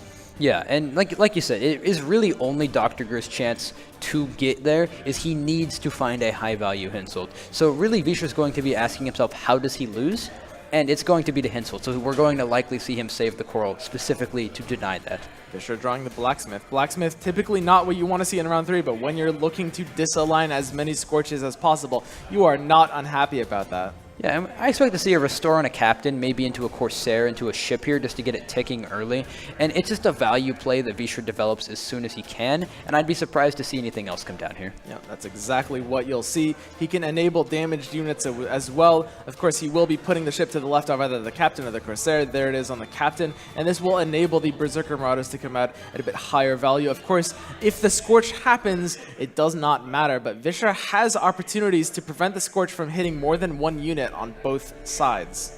Yeah, and like you said, it is really only DrGrrr's chance to get there is he needs to find a high-value Hinsult. So really, Vishra's going to be asking himself, how does he lose? And it's going to be to Hinsult. So we're going to likely see him save the Coral specifically to deny that. Vishra drawing the Blacksmith. Blacksmith, typically not what you want to see in round 3, but when you're looking to disalign as many Scorches as possible, you are not unhappy about that. Yeah, I expect to see a Restore on a Captain, maybe into a Corsair, into a ship here, just to get it ticking early. And it's just a value play that Vishra develops as soon as he can, and I'd be surprised to see anything else come down here. Yeah, that's exactly what you'll see. He can enable damaged units as well. Of course, he will be putting the ship to the left of either the Captain or the Corsair. There it is on the Captain, and this will enable the Berserker Marauders to come out at a bit higher value. Of course, if the Scorch happens, it does not matter, but Vishra has opportunities to prevent the Scorch from hitting more than one unit on both sides.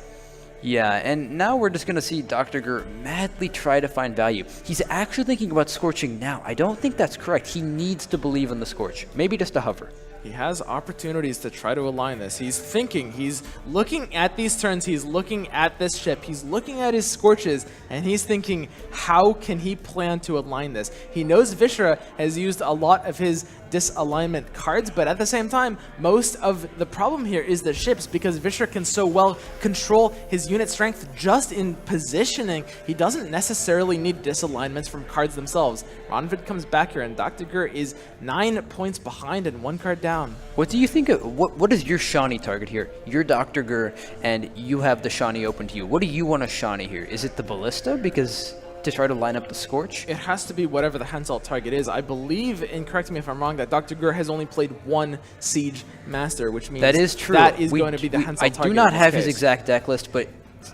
Yeah, and now we're just going to see DrGrrrr madly try to find value. He's actually thinking about Scorching now. I don't think that's correct. He needs to believe in the Scorch. Maybe just a hover. He has opportunities to try to align this. He's thinking, he's looking at these turns, he's looking at this ship, he's looking at his Scorches, and he's thinking, how can he plan to align this? He knows Vishra has used a lot of his disalignment cards, but at the same time, most of the problem here is the ships, because Vishra can so well control his unit strength just in positioning. He doesn't necessarily need disalignments from cards themselves. Ronvid comes back here, and DrGrrrr is 9 points behind and 1 card down. What do you think of, what is your Shani target here? You're DrGrrrr, and you have the Shani open to you. What do you want to Shani here? Is it the Ballista? Because to try to line up the Scorch? It has to be whatever the Hinsult target is. I believe, and correct me if I'm wrong, that DrGrrrr has only played 1 Siege Master, which means that is true. That is going to be the Hinsult target. I do not have his exact deck list, but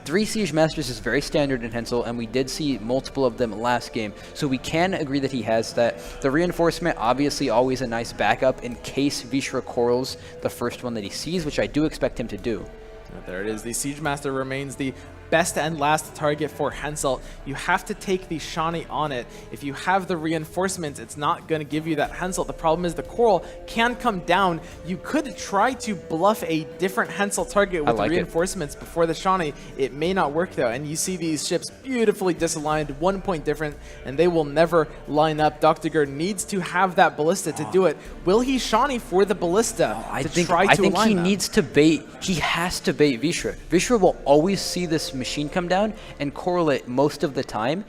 3 Siege Masters is very standard in Hinsult, and we did see multiple of them last game, so we can agree that he has that. The Reinforcement, obviously always a nice backup in case Vishra corals the first one that he sees, which I do expect him to do. There it is. The Siege Master remains the best and last target for Hinsult. You have to take the Shani on it. If you have the reinforcements, it's not going to give you that Hinsult. The problem is the Coral can come down. You could try to bluff a different Hinsult target with the reinforcements before the Shani. It may not work though, and you see these ships beautifully disaligned, 1 point different, and they will never line up. DrGrrrr needs to have that Ballista to do it. Will he Shani for the Ballista I think he needs to bait. He has to bait Vishra. Vishra will always see this machine come down and correlate most of the time.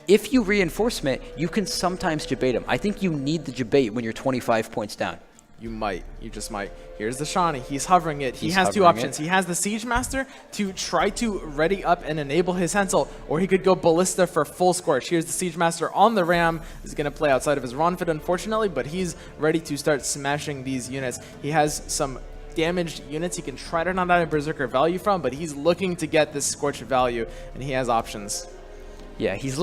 If you reinforcement, you can sometimes debate him. I think you need the debate when you're 25 points down. You might. You just might. Here's the Shani. He's hovering it. He has 2 options. He has the Siege Master to try to ready up and enable his Hinsult, or he could go Ballista for full Scorch. Here's the Siege Master on the Ram. This is going to play outside of his Ronfit, unfortunately, but he's ready to start smashing these units. He has some damaged units he can try to knock out a Berserker value from, but he's looking to get this Scorch value, and he has options. Yeah, he's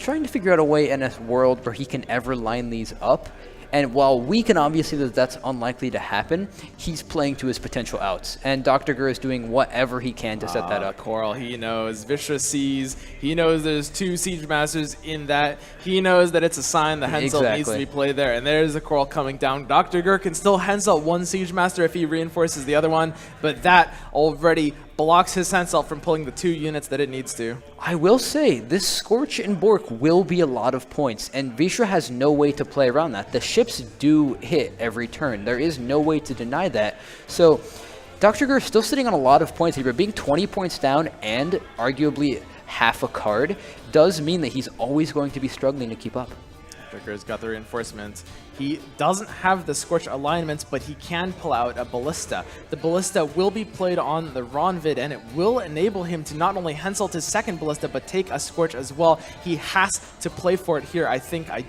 trying to figure out a way in a world where he can ever line these up. And while we can obviously that that's unlikely to happen, he's playing to his potential outs. And DrGrrrr is doing whatever he can to set that up. Coral, he knows. Vishra sees. He knows there's 2 Siege Masters in that. He knows that it's a sign the Hinsult needs to be played there. And there's the Coral coming down. DrGrrrr can still Hinsult 1 Siege Master if he reinforces the other one, but that already blocks his Hinsult from pulling the 2 units that it needs to. I will say, this Scorch and Bork will be a lot of points, and Vishra has no way to play around that. The ships do hit every turn. There is no way to deny that. So, DrGrrrr is still sitting on a lot of points here, but being 20 points down and arguably half a card does mean that he's always going to be struggling to keep up. DrGrrrr's got the reinforcements. He doesn't have the Scorch alignments, but he can pull out a Ballista. The Ballista will be played on the Ronvid, and it will enable him to not only Hinsult his second Ballista, but take a Scorch as well. He has to play for it here. I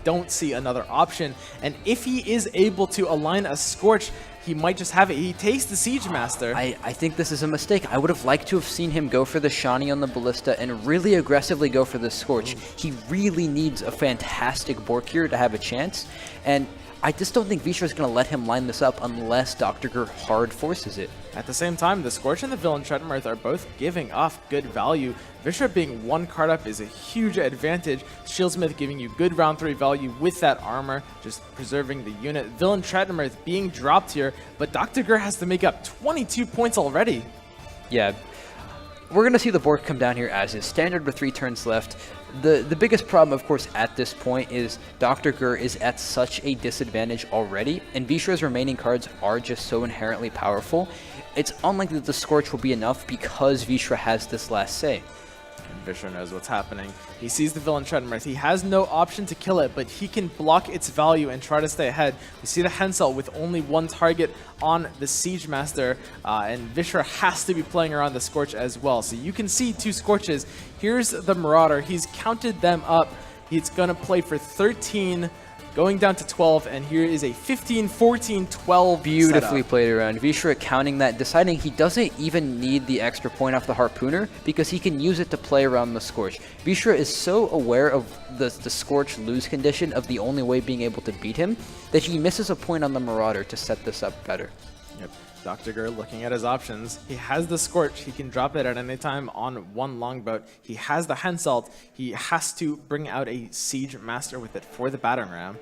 don't see another option. And if he is able to align a Scorch, he might just have it. He takes the Siege Master. I think this is a mistake. I would have liked to have seen him go for the Shani on the Ballista and really aggressively go for the Scorch. He really needs a fantastic Bork here to have a chance. And I just don't think Vishra is going to let him line this up unless DrGrrrr hard forces it. At the same time, the Scorch and the Villain Treadmirth are both giving off good value. Vishra being 1 card up is a huge advantage. Shieldsmith giving you good round 3 value with that armor, just preserving the unit. Villain Treadmirth being dropped here, but DrGrrrr has to make up 22 points already. Yeah. we're going to see the board come down here as is standard with 3 turns left. The biggest problem, of course, at this point is DrGrrrr is at such a disadvantage already, and Vishra's remaining cards are just so inherently powerful. It's unlikely that the Scorch will be enough because Vishra has this last say. And Vishra knows what's happening. He sees the villain Treadmarth. He has no option to kill it, but he can block its value and try to stay ahead. We see the Hensel with only 1 target on the Siege Master, and Vishra has to be playing around the Scorch as well. So you can see 2 Scorches. Here's the Marauder. He's counted them up. He's going to play for 13, going down to 12, and here is a 15, 14, 12 Beautifully setup. played around. Vishra counting that, deciding he doesn't even need the extra point off the Harpooner because he can use it to play around the Scorch. Vishra is so aware of the Scorch lose condition of the only way being able to beat him that he misses a point on the Marauder to set this up better. Yep. DrGrrrr looking at his options. He has the Scorch. He can drop it at any time on 1 Longboat. He has the Henselt. He has to bring out a Siege Master with it for the battering ram.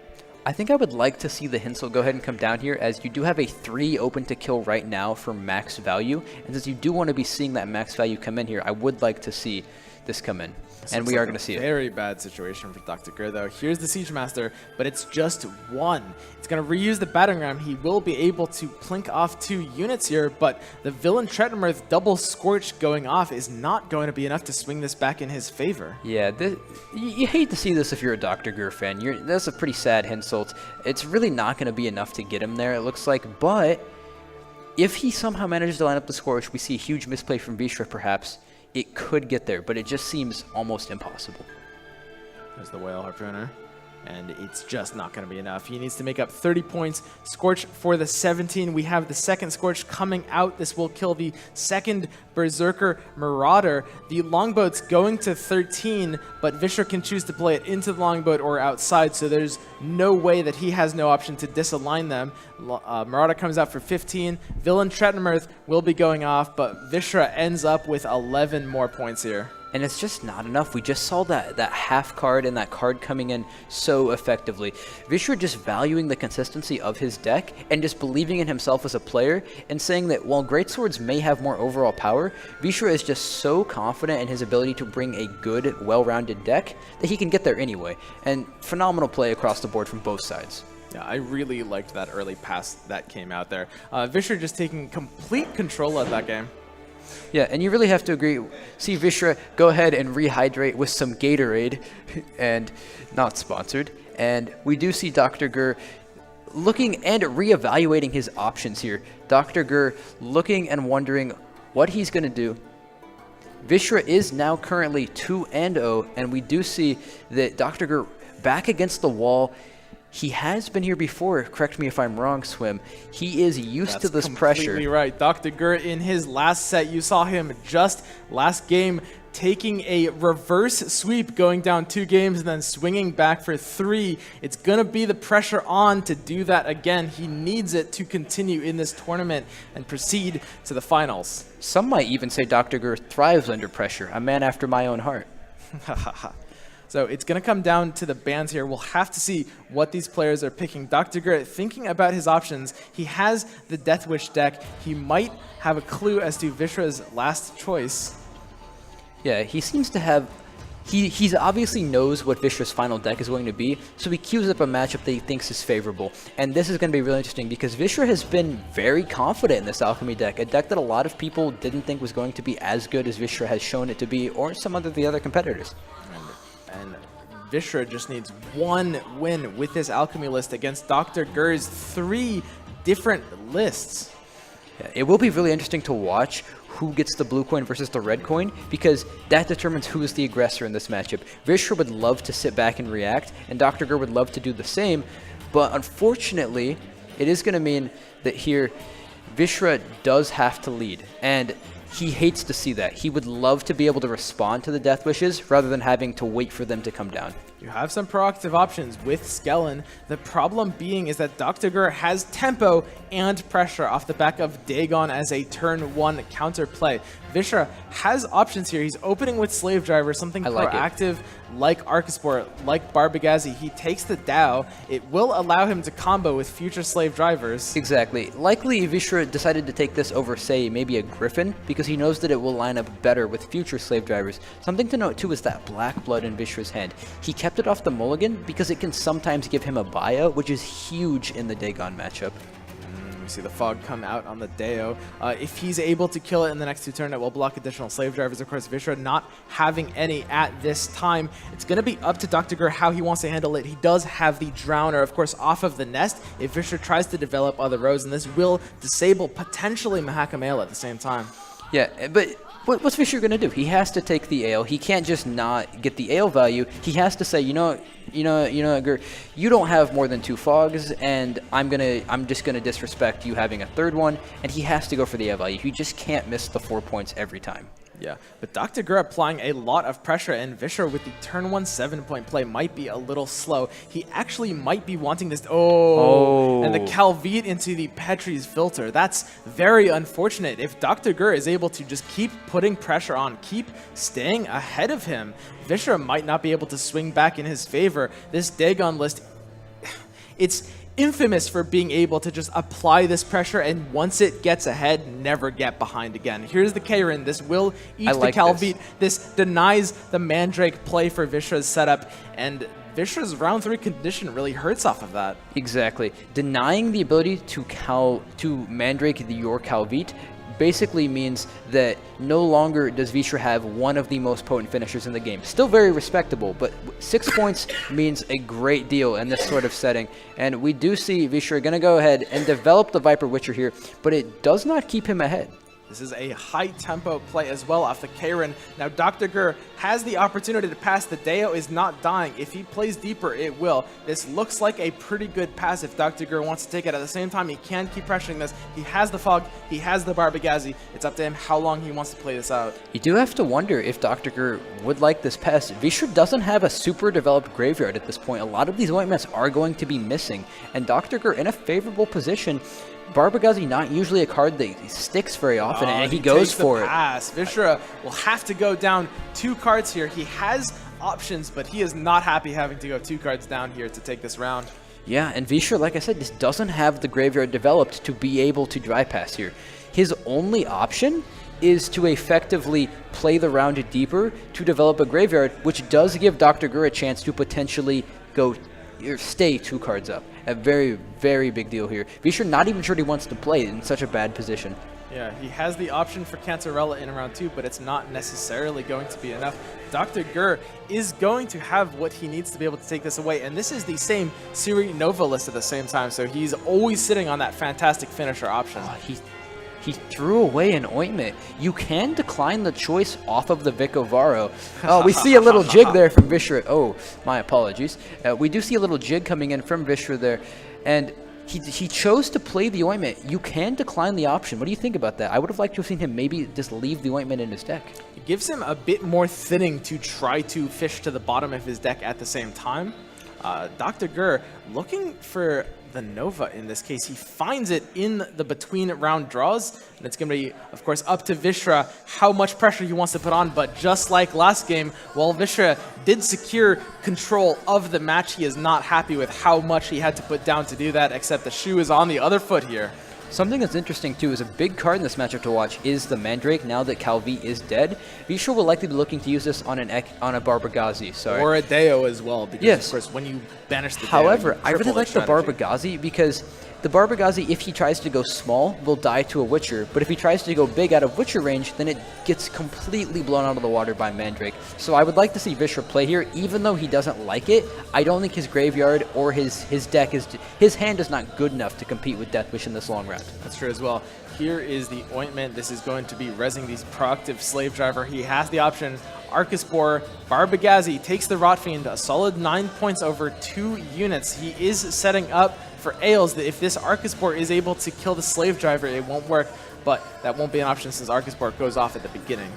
I think I would like to see the Hensel go ahead and come down here, as you do have a 3 open to kill right now for max value. And since you do want to be seeing that max value come in here, I would like to see this come in. And we are going to see it. Very bad situation for DrGrrrr, though. Here's the Siege Master, but it's just 1. It's going to reuse the battering ram. He will be able to plink off 2 units here, but the villain Treadmarth double Scorch going off is not going to be enough to swing this back in his favor. Yeah, you hate to see this if you're a DrGrrrr fan. That's a pretty sad Hensult. It's really not going to be enough to get him there, it looks like, but if he somehow manages to line up the Scorch, we see a huge misplay from Vishra perhaps. It could get there, but it just seems almost impossible. There's the Whale Harpooner, and it's just not going to be enough. He needs to make up 30 points. Scorch for the 17. We have the second Scorch coming out. This will kill the second Berserker Marauder. The Longboat's going to 13, but Vishra can choose to play it into the Longboat or outside, so there's no way that he has no option to disalign them. Marauder comes out for 15. Villain Treadmarth will be going off, but Vishra ends up with 11 more points here. And it's just not enough. We just saw that half card and that card coming in so effectively. Vishra just valuing the consistency of his deck and just believing in himself as a player and saying that while Greatswords may have more overall power, Vishra is just so confident in his ability to bring a good, well-rounded deck that he can get there anyway. And phenomenal play across the board from both sides. Yeah, I really liked that early pass that came out there. Vishra just taking complete control of that game. Yeah, and you really have to agree. See Vishra go ahead and rehydrate with some Gatorade, and not sponsored. And we do see DrGrrrr looking and reevaluating his options here. DrGrrrr looking and wondering what he's going to do. Vishra is now currently 2-0, and we do see that DrGrrrr back against the wall. He has been here before. Correct me if I'm wrong, Swim. He is used to this pressure. Completely right. DrGrrrr in his last set, you saw him just last game taking a reverse sweep, going down 2 games and then swinging back for 3. It's going to be the pressure on to do that again. He needs it to continue in this tournament and proceed to the finals. Some might even say DrGrrrr thrives under pressure. A man after my own heart. So it's going to come down to the bans here. We'll have to see what these players are picking. DrGrrrr thinking about his options. He has the Death Wish deck. He might have a clue as to Vishra's last choice. Yeah, he seems to have... He's obviously knows what Vishra's final deck is going to be, so he queues up a matchup that he thinks is favorable. And this is going to be really interesting because Vishra has been very confident in this Alchemy deck, a deck that a lot of people didn't think was going to be as good as Vishra has shown it to be, or some of the other competitors. And Vishra just needs 1 win with this Alchemy list against DrGrrrr's 3 different lists. Yeah, it will be really interesting to watch who gets the blue coin versus the red coin, because that determines who is the aggressor in this matchup. Vishra would love to sit back and react, and DrGrrrr would love to do the same, but unfortunately, it is going to mean that here, Vishra does have to lead, and he hates to see that. He would love to be able to respond to the Death Wishes rather than having to wait for them to come down. You have some proactive options with Skellen. The problem being is that DrGrrrr has tempo and pressure off the back of Dagon as a turn 1 counterplay. Vishra has options here. He's opening with Slave Driver, something proactive like Arcasport, like Barbagazi. He takes the Dow. It will allow him to combo with future Slave Drivers. Exactly. Likely Vishra decided to take this over, say, maybe a Griffin, because he knows that it will line up better with future Slave Drivers. Something to note too is that Black Blood in Vishra's hand. He kept it off the mulligan because it can sometimes give him a Baya, which is huge in the Dagon matchup. We see the Fog come out on the Deo. If he's able to kill it in the next 2 turns, it will block additional Slave Drivers. Of course, Vishra not having any at this time. It's going to be up to DrGrrrr how he wants to handle it. He does have the Drowner, of course, off of the nest if Vishra tries to develop other rows, and this will disable potentially Mahakamail at the same time. Yeah, but what's Vishra going to do? He has to take the ale. He can't just not get the ale value. He has to say, you know, Grrrr, you don't have more than 2 fogs, and I'm just gonna disrespect you having a 3rd one. And he has to go for the ale value. He just can't miss the 4 points every time. Yeah, but DrGrrrr applying a lot of pressure, and Vishra with the turn 1 7-point play might be a little slow. He actually might be wanting this. And the Calvite into the Petri's filter. That's very unfortunate. If DrGrrrr is able to just keep putting pressure on, keep staying ahead of him, Vishra might not be able to swing back in his favor. This Dagon list, it's infamous for being able to just apply this pressure, and once it gets ahead, never get behind again. Here's the Karen. This will eat the Calvite. This denies the Mandrake play for Vishra's setup, and Vishra's round 3 condition really hurts off of that. Exactly. Denying the ability to Mandrake your Calvite basically means that no longer does Vishra have one of the most potent finishers in the game. Still very respectable, but 6 points means a great deal in this sort of setting. And we do see Vishra going to go ahead and develop the Viper Witcher here, but it does not keep him ahead. This is a high-tempo play as well off the Karen. Now, DrGrrrr has the opportunity to pass. The Deo is not dying. If he plays deeper, it will. This looks like a pretty good pass if DrGrrrr wants to take it. At the same time, he can keep pressuring this. He has the Fog. He has the Barbagazi. It's up to him how long he wants to play this out. You do have to wonder if DrGrrrr would like this pass. Vishra doesn't have a super developed graveyard at this point. A lot of these ointments are going to be missing, and DrGrrrr in a favorable position. Barbagazi not usually a card that sticks very often, and he goes for it. Vishra will have to go down 2 cards here. He has options, but he is not happy having to go 2 cards down here to take this round. Yeah, and Vishra, like I said, just doesn't have the graveyard developed to be able to dry pass here. His only option is to effectively play the round deeper to develop a graveyard, which does give DrGrrrr a chance to potentially go or stay 2 cards up. A very, very big deal here. Vishra not even sure he wants to play in such a bad position. Yeah, he has the option for Cantarella in round 2, but it's not necessarily going to be enough. DrGrrrr is going to have what he needs to be able to take this away, and this is the same Siri Nova list at the same time, so he's always sitting on that fantastic finisher option. He threw away an ointment. You can decline the choice off of the Vicovaro. Oh, we see a little jig there from Vishra. Oh, my apologies. We do see a little jig coming in from Vishra there, and he chose to play the ointment. You can decline the option. What do you think about that? I would have liked to have seen him maybe just leave the ointment in his deck. It gives him a bit more thinning to try to fish to the bottom of his deck at the same time. DrGrrrr looking for the Nova in this case. He finds it in the between round draws, and it's going to be, of course, up to Vishra how much pressure he wants to put on. But just like last game, while Vishra did secure control of the match, he is not happy with how much he had to put down to do that, except the shoe is on the other foot here. Something that's interesting, too, is a big card in this matchup to watch is the Mandrake. Now that Calvi is dead, Vishra will likely be looking to use this on a Barbagazi. Sorry. Or a Deo as well, because, yes, of course, when you banish the Deo, however, I really like the Barbagazi because the Barbagazi, if he tries to go small, will die to a Witcher. But if he tries to go big out of Witcher range, then it gets completely blown out of the water by Mandrake. So I would like to see Vishra play here, even though he doesn't like it. I don't think his graveyard or his deck is... His hand is not good enough to compete with Death Wish in this long round. That's true as well. Here is the ointment. This is going to be rezzing these proactive Slave Driver. He has the option. Arcaspor, Barbagazi takes the Rotfiend, a solid 9 points over 2 units. He is setting up for Ails that if this Arcaspor is able to kill the Slave Driver, it won't work, but that won't be an option since Arcaspor goes off at the beginning.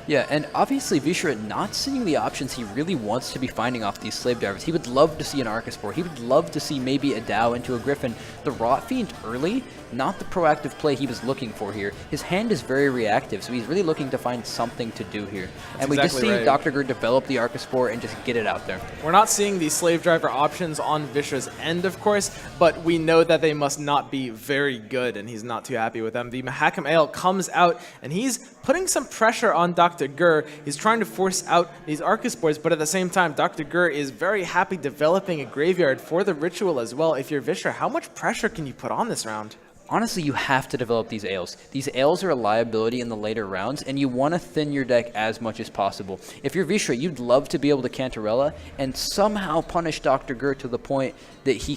Yeah, and obviously Vishra not seeing the options he really wants to be finding off these slave drivers. He would love to see an Arcaspore. He would love to see maybe a Dow into a Griffin. The Rot Fiend early, not the proactive play he was looking for here. His hand is very reactive, so he's really looking to find something to do here. And we just see DrGrrrr develop the Arcaspore and just get it out there. We're not seeing the slave driver options on Vishra's end, of course, but we know that they must not be very good, and he's not too happy with them. The Mahakam Ale comes out, and he's putting some pressure on DrGrrrr. He's trying to force out these Arcaspores, but at the same time, DrGrrrr is very happy developing a graveyard for the ritual as well. If you're Vishra, how much pressure can you put on this round? Honestly, you have to develop these Ales. These Ales are a liability in the later rounds, and you want to thin your deck as much as possible. If you're Vishra, you'd love to be able to Cantarella and somehow punish DrGrrrr to the point that you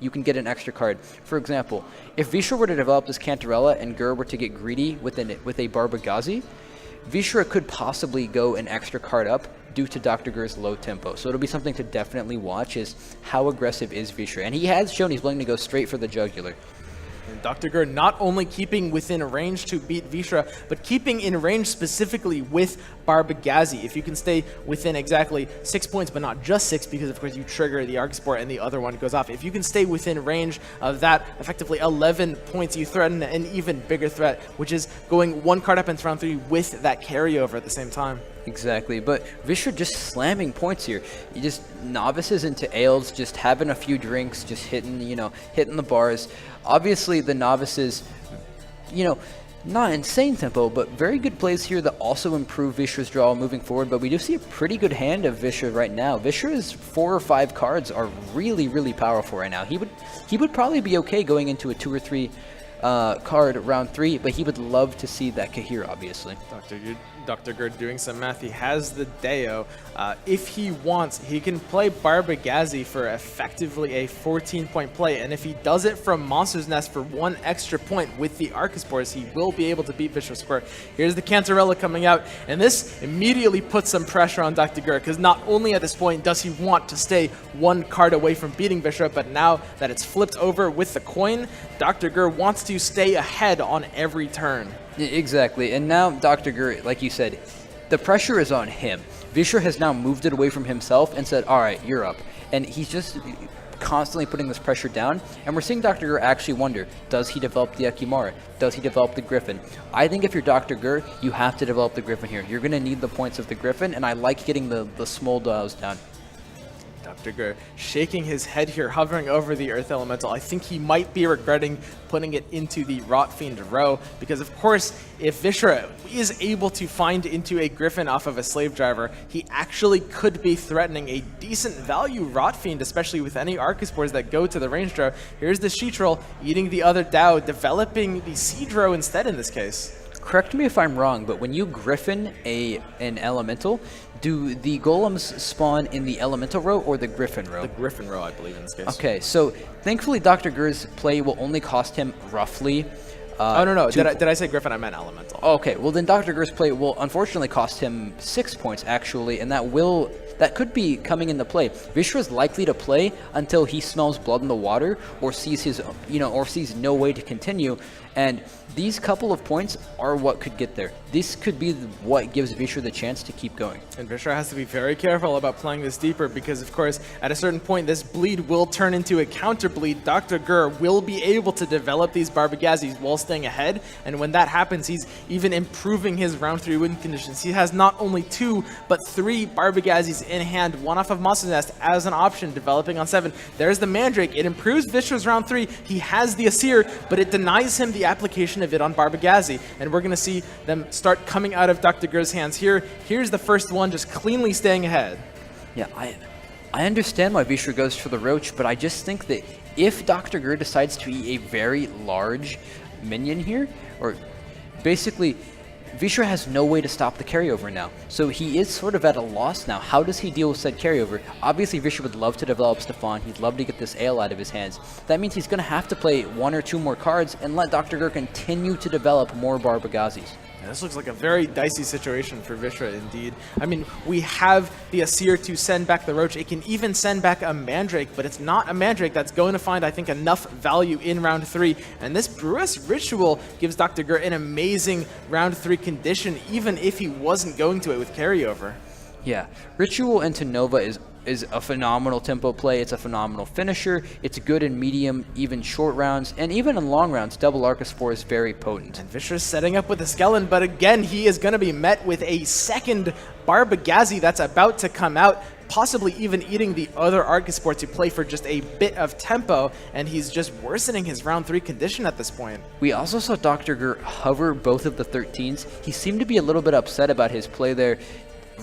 can get an extra card. For example, if Vishra were to develop this Cantarella and Grrrr were to get greedy with a Barbagazi, Vishra could possibly go an extra card up due to DrGrrr's low tempo. So it'll be something to definitely watch, is how aggressive is Vishra. And he has shown he's willing to go straight for the jugular. And DrGrrrr not only keeping within range to beat Vishra, but keeping in range specifically with Barbagazi. If you can stay within exactly 6 points, but not just 6, because of course you trigger the Arcaspore and the other one goes off. If you can stay within range of that, effectively 11 points, you threaten an even bigger threat, which is going one card up into round 3 with that carryover at the same time. Exactly, but Vishra just slamming points here. You just novices into Ales, just having a few drinks, just hitting the bars. Obviously, the novices, not insane tempo, but very good plays here that also improve Vishra's draw moving forward. But we do see a pretty good hand of Vishra right now. Vishra's 4 or 5 cards are really, really powerful right now. He would probably be okay going into a 2 or 3 card round 3, but he would love to see that Kahir, obviously. DrGrrrr doing some math. He has the Deo. If he wants, he can play Barbagazi for effectively a 14-point play, and if he does it from Monster's Nest for 1 extra point with the Arcaspores, he will be able to beat Vishra Square. Here's the Cantarella coming out, and this immediately puts some pressure on DrGrrrr, because not only at this point does he want to stay 1 card away from beating Vishra, but now that it's flipped over with the coin, DrGrrrr wants to stay ahead on every turn. Exactly, and now DrGrrrr, like you said, the pressure is on him. Vishra has now moved it away from himself and said, all right, you're up. And he's just constantly putting this pressure down, and we're seeing DrGrrrr actually wonder, does he develop the Ekimara? Does he develop the Griffin? I think if you're DrGrrrr, you have to develop the Griffin here. You're going to need the points of the Griffin, and I like getting the small dials down. DrGrrrr shaking his head here, hovering over the Earth Elemental. I think he might be regretting putting it into the Rot Fiend row, because of course, if Vishra is able to find into a Griffin off of a Slave Driver, he actually could be threatening a decent value Rot Fiend, especially with any Arcaspores that go to the range draw. Here's the Sheetrel eating the other Dow, developing the Siege row instead in this case. Correct me if I'm wrong, but when you Griffin an Elemental, do the Golems spawn in the Elemental row or the Griffin row? The Griffin row, I believe, in this case. Okay, so thankfully DrGrrr's play will only cost him roughly... oh, no. Did I say Griffin? I meant Elemental. Okay, well then DrGrrr's play will unfortunately cost him 6 points, actually, and that could be coming into play. Vishra's likely to play until he smells blood in the water or sees sees no way to continue, and these couple of points are what could get there. This could be what gives Vishra the chance to keep going. And Vishra has to be very careful about playing this deeper, because of course, at a certain point, this bleed will turn into a counter bleed. DrGrrrr will be able to develop these Barbagazis while staying ahead, and when that happens, he's even improving his round 3 win conditions. He has not only 2, but 3 Barbagazis in hand, 1 off of Monster's Nest as an option, developing on 7. There's the Mandrake. It improves Vishra's round 3. He has the Asir, but it denies him the application of it on Barbagazi, and we're going to see them start coming out of DrGrrr's hands here. Here's the first one, just cleanly staying ahead. Yeah, I understand why Vishra goes for the Roach, but I just think that if DrGrrr decides to eat a very large minion here, or basically Vishra has no way to stop the carryover now. So he is sort of at a loss now. How does he deal with said carryover? Obviously, Vishra would love to develop Stefan. He'd love to get this Ale out of his hands. That means he's going to have to play 1 or 2 more cards and let DrGrrr continue to develop more Barbagazis. This looks like a very dicey situation for Vishra indeed. I mean, we have the Asir to send back the Roach. It can even send back a Mandrake, but it's not a Mandrake that's going to find, I think, enough value in round 3. And this Brewess Ritual gives DrGrrrr an amazing round 3 condition, even if he wasn't going to it with carryover. Yeah, Ritual into Nova is a phenomenal tempo play. It's a phenomenal finisher. It's good in medium, even short rounds, and even in long rounds, double Arcaspore is very potent. And Vishra's setting up with a Skellen, but again, he is going to be met with a second Barbagazi that's about to come out, possibly even eating the other Arcaspore to play for just a bit of tempo, and he's just worsening his round 3 condition at this point. We also saw DrGrrrr hover both of the 13s. He seemed to be a little bit upset about his play there,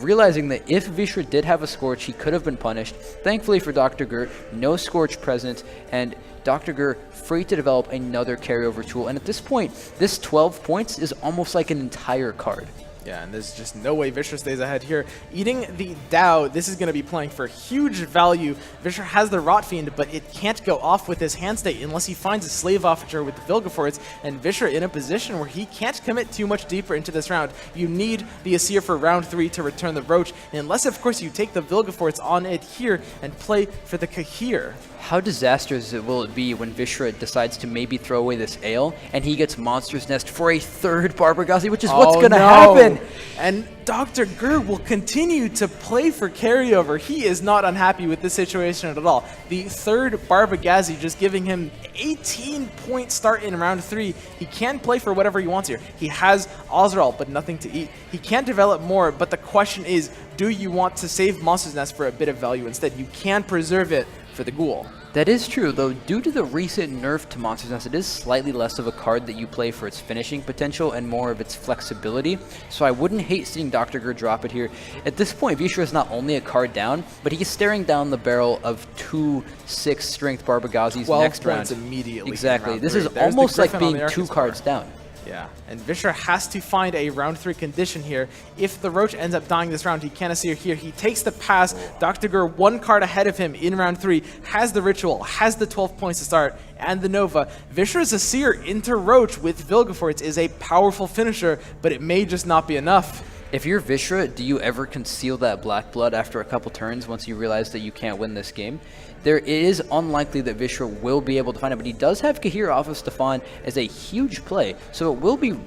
realizing that if Vishra did have a Scorch, he could have been punished. Thankfully for DrGrrrr, no Scorch present, and DrGrrrr free to develop another carryover tool. And at this point, this 12 points is almost like an entire card. Yeah, and there's just no way Vishra stays ahead here. Eating the Dow, this is going to be playing for huge value. Vishra has the Rot Fiend, but it can't go off with his hand state unless he finds a Slave Officer with the Vilgefortz, and Vishra in a position where he can't commit too much deeper into this round. You need the Asir for round 3 to return the Roach, unless, of course, you take the Vilgefortz on it here and play for the Kahir. How disastrous will it be when Vishra decides to maybe throw away this Ale, and he gets Monster's Nest for a third Barbagazi, which is what's going to happen. And DrGrrrr will continue to play for carryover. He is not unhappy with this situation at all. The third Barbagazi just giving him 18-point start in round 3. He can play for whatever he wants here. He has Ozral, but nothing to eat. He can develop more, but the question is, do you want to save Monster's Nest for a bit of value instead? You can preserve it for the Ghoul. That is true, though due to the recent nerf to Monster's Nest, it is slightly less of a card that you play for its finishing potential and more of its flexibility, so I wouldn't hate seeing DrGrrrr drop it here. At this point, Vishra is not only a card down, but he's staring down the barrel of 2 6-strength Barbagazis next round. Immediately. Exactly. This is There's almost like Griffin being 2 cards down. Yeah, and Vishra has to find a round 3 condition here. If the Roach ends up dying this round, he can't Asir here. He takes the pass. DrGrrrr 1 card ahead of him in round 3, has the Ritual, has the 12 points to start, and the Nova. Vishra's Asir into Roach with Vilgefortz is a powerful finisher, but it may just not be enough. If you're Vishra, do you ever conceal that Black Blood after a couple turns once you realize that you can't win this game? It is unlikely that Vishra will be able to find it, but he does have Kahir off of Stefan as a huge play, so it will be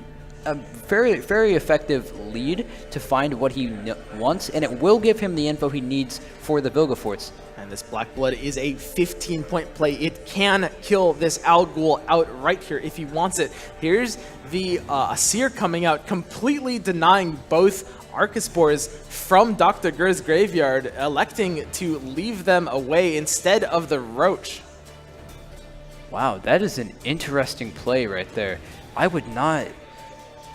a very, very effective lead to find what he wants, and it will give him the info he needs for the Vilgefortz. And this Black Blood is a 15-point play. It can kill this Al Ghul out right here if he wants it. Here's the Asir coming out, completely denying both Arcaspores from DrGrrrr's graveyard, electing to leave them away instead of the Roach. Wow, that is an interesting play right there. I would not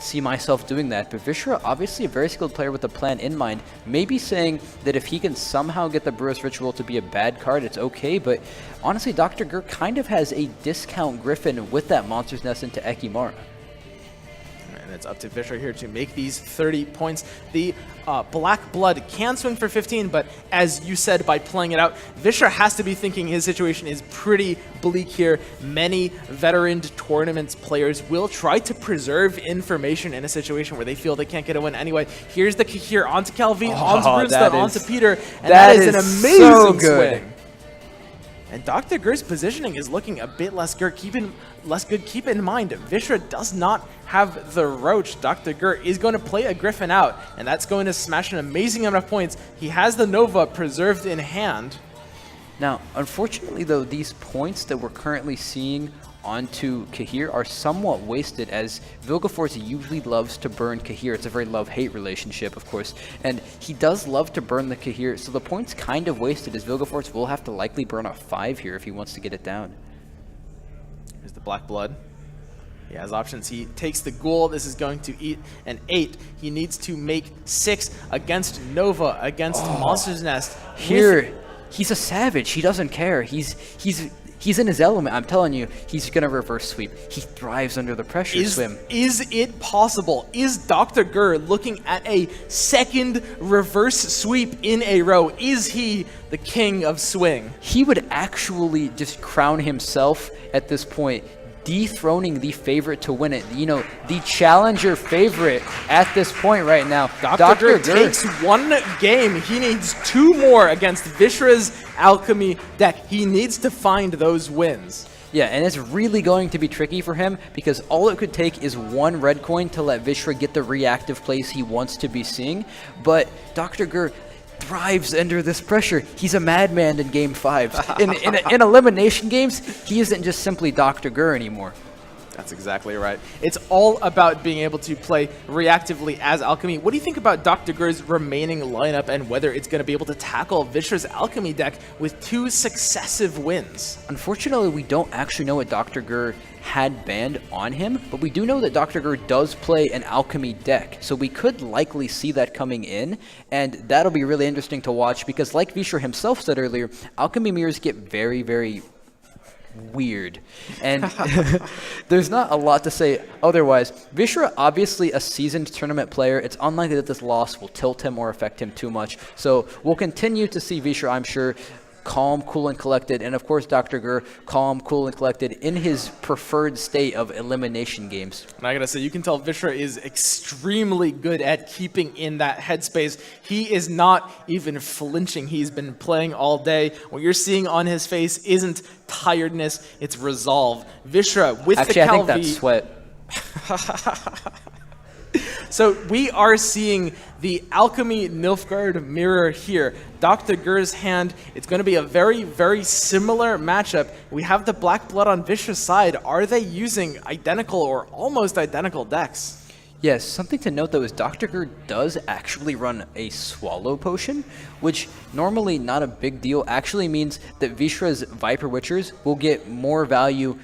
see myself doing that, but Vishra, obviously a very skilled player with a plan in mind, maybe saying that if he can somehow get the Brewess Ritual to be a bad card, it's okay, but honestly, DrGrrrr kind of has a discount Griffin with that Monster's Nest into Ekimara. And it's up to Vishra here to make these 30 points. The Black Blood can swing for 15, but as you said, by playing it out, Vishra has to be thinking his situation is pretty bleak here. Many veteran tournaments players will try to preserve information in a situation where they feel they can't get a win anyway. Here's the Kahir onto Calvi, onto Brimstone, onto Peter, and that is an amazing swing. And DrGrrrr's positioning is looking a bit less good. Keep in mind, Vishra does not have the Roach. DrGrrrr is going to play a Griffin out, and that's going to smash an amazing amount of points. He has the Nova preserved in hand. Now, unfortunately, though, these points that we're currently seeing onto Kahir are somewhat wasted, as Vilgefortz usually loves to burn Kahir. It's a very love-hate relationship, of course, and he does love to burn the Kahir, so the point's kind of wasted, as Vilgefortz will have to likely burn a 5 here if he wants to get it down. Here's the Black Blood. He has options. He takes the Ghoul. This is going to eat an 8. He needs to make 6 against Nova, against Monster's Nest. Here, he's a savage. He doesn't care. He's in his element. I'm telling you, he's going to reverse sweep. He thrives under the pressure swim. Is it possible? Is DrGrrrr looking at a second reverse sweep in a row? Is he the king of swing? He would actually just crown himself at this point dethroning the favorite to win it. You know, the challenger favorite at this point right now. DrGrrrr takes one game. He needs 2 more against Vishra's Alchemy deck. He needs to find those wins. Yeah, and it's really going to be tricky for him because all it could take is 1 red coin to let Vishra get the reactive plays he wants to be seeing. But DrGrrrr thrives under this pressure. He's a madman in Game 5. In elimination games, he isn't just simply DrGrrrr anymore. That's exactly right. It's all about being able to play reactively as Alchemy. What do you think about DrGrrr's remaining lineup and whether it's going to be able to tackle Vishra's Alchemy deck with 2 successive wins? Unfortunately, we don't actually know what DrGrrrr had banned on him, but we do know that DrGrrrr does play an Alchemy deck, so we could likely see that coming in, and that'll be really interesting to watch because like Vishra himself said earlier, Alchemy mirrors get very, very weird, and there's not a lot to say otherwise. Vishra, obviously a seasoned tournament player. It's unlikely that this loss will tilt him or affect him too much, so we'll continue to see Vishra, I'm sure, calm, cool, and collected, and of course DrGrrrr, calm, cool, and collected in his preferred state of elimination games. And I gotta say, you can tell Vishra is extremely good at keeping in that headspace. He is not even flinching. He's been playing all day. What you're seeing on his face isn't tiredness, it's resolve. Vishra with Actually, the I think that's sweat. So we are seeing the Alchemy Nilfgaard mirror here. DrGrrr's hand, it's going to be a very, very similar matchup. We have the Black Blood on Vishra's side. Are they using identical or almost identical decks? Yes, something to note though is DrGrrrr does actually run a Swallow Potion, which normally not a big deal, actually means that Vishra's Viper Witchers will get more value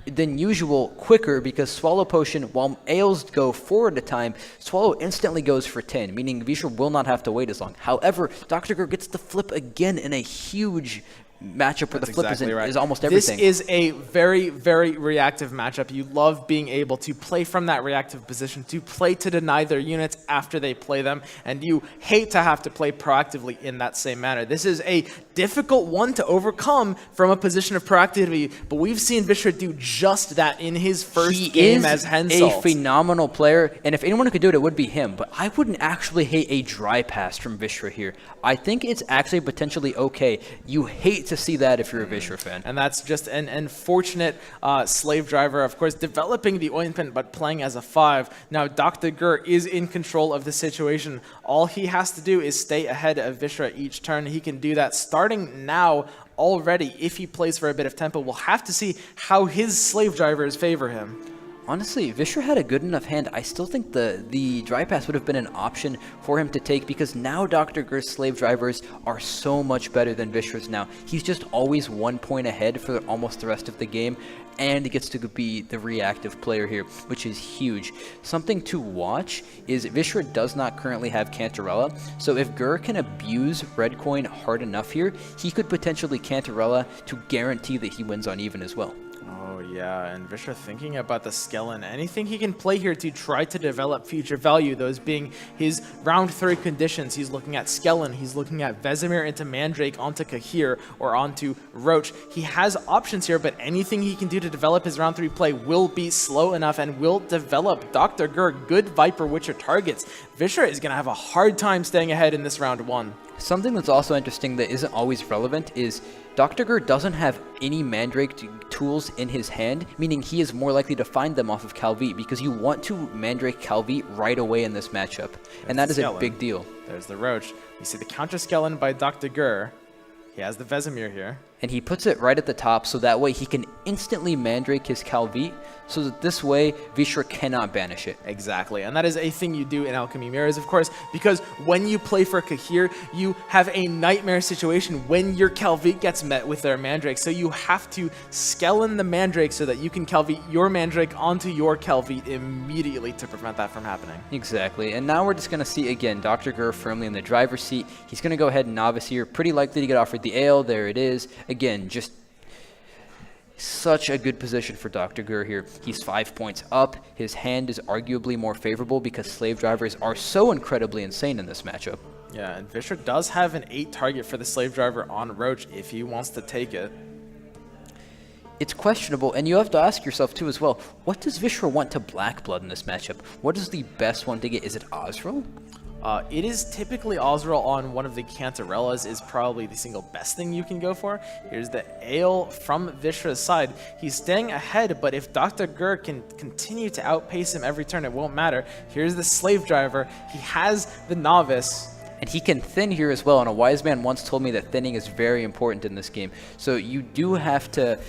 than usual quicker because Swallow Potion, while Ails go 4 at a time, Swallow instantly goes for 10, meaning Vishra will not have to wait as long. However, DrGrrrr gets the flip again in a huge matchup where the flip is almost everything. This is a very, very reactive matchup. You love being able to play from that reactive position, to play to deny their units after they play them, and you hate to have to play proactively in that same manner. This is a difficult one to overcome from a position of proactivity, but we've seen Vishra do just that in his first game as Hensalt. He is a phenomenal player, and if anyone could do it, it would be him, but I wouldn't actually hate a dry pass from Vishra here. I think it's actually potentially okay. You hate to see that if you're a Vishra fan. And that's just an unfortunate slave driver, of course, developing the ointment but playing as a 5. Now DrGrrrr is in control of the situation. All he has to do is stay ahead of Vishra each turn. He can do that starting now already if he plays for a bit of tempo. We'll have to see how his slave drivers favor him. Honestly, Vishra had a good enough hand. I still think the dry pass would have been an option for him to take because now DrGrrr's slave drivers are so much better than Vishra's now. He's just always 1 point ahead for almost the rest of the game, and he gets to be the reactive player here, which is huge. Something to watch is Vishra does not currently have Cantarella, so if Grrrr can abuse Red Coin hard enough here, he could potentially Cantarella to guarantee that he wins on even as well. Oh yeah, and Vishra thinking about the Skellen. Anything he can play here to try to develop future value, those being his round 3 conditions. He's looking at Skellen, he's looking at Vesemir into Mandrake onto Kahir or onto Roach. He has options here, but anything he can do to develop his round 3 play will be slow enough and will develop DrGrrrr good Viper Witcher targets. Vishra is going to have a hard time staying ahead in this round 1. Something that's also interesting that isn't always relevant is DrGrrrr doesn't have any Mandrake tools in his hand, meaning he is more likely to find them off of Calvi because you want to Mandrake Calvi right away in this matchup, and that is a big deal. There's the Roach. You see the counter Skellen by DrGrrrr. He has the Vesemir here. And he puts it right at the top so that way he can instantly Mandrake his Calvi, so that this way Vishra cannot banish it. Exactly, and that is a thing you do in Alchemy Mirrors, of course, because when you play for Kahir, you have a nightmare situation when your Calvi gets met with their Mandrake, so you have to Skellen the Mandrake so that you can Calvi your Mandrake onto your Calvi immediately to prevent that from happening. Exactly, and now we're just going to see, again, DrGrrrr firmly in the driver's seat. He's going to go ahead and Novice here, pretty likely to get offered the Ale, there it is. Again, just such a good position for DrGrrrr here. He's 5 points up. His hand is arguably more favorable because slave drivers are so incredibly insane in this matchup. Yeah, and Vishra does have an 8 target for the slave driver on Roach if he wants to take it. it's questionable, and you have to ask yourself too as well, what does Vishra want to Black Blood in this matchup? What is the best one to get? Is it Ozreal? It is typically Ozreal on one of the Cantarellas is probably the single best thing you can go for. Here's the Ale from Vishra's side. He's staying ahead, but if DrGrrrr can continue to outpace him every turn, it won't matter. Here's the Slave Driver. He has the Novice. And he can thin here as well, and a wise man once told me that thinning is very important in this game. So you do have to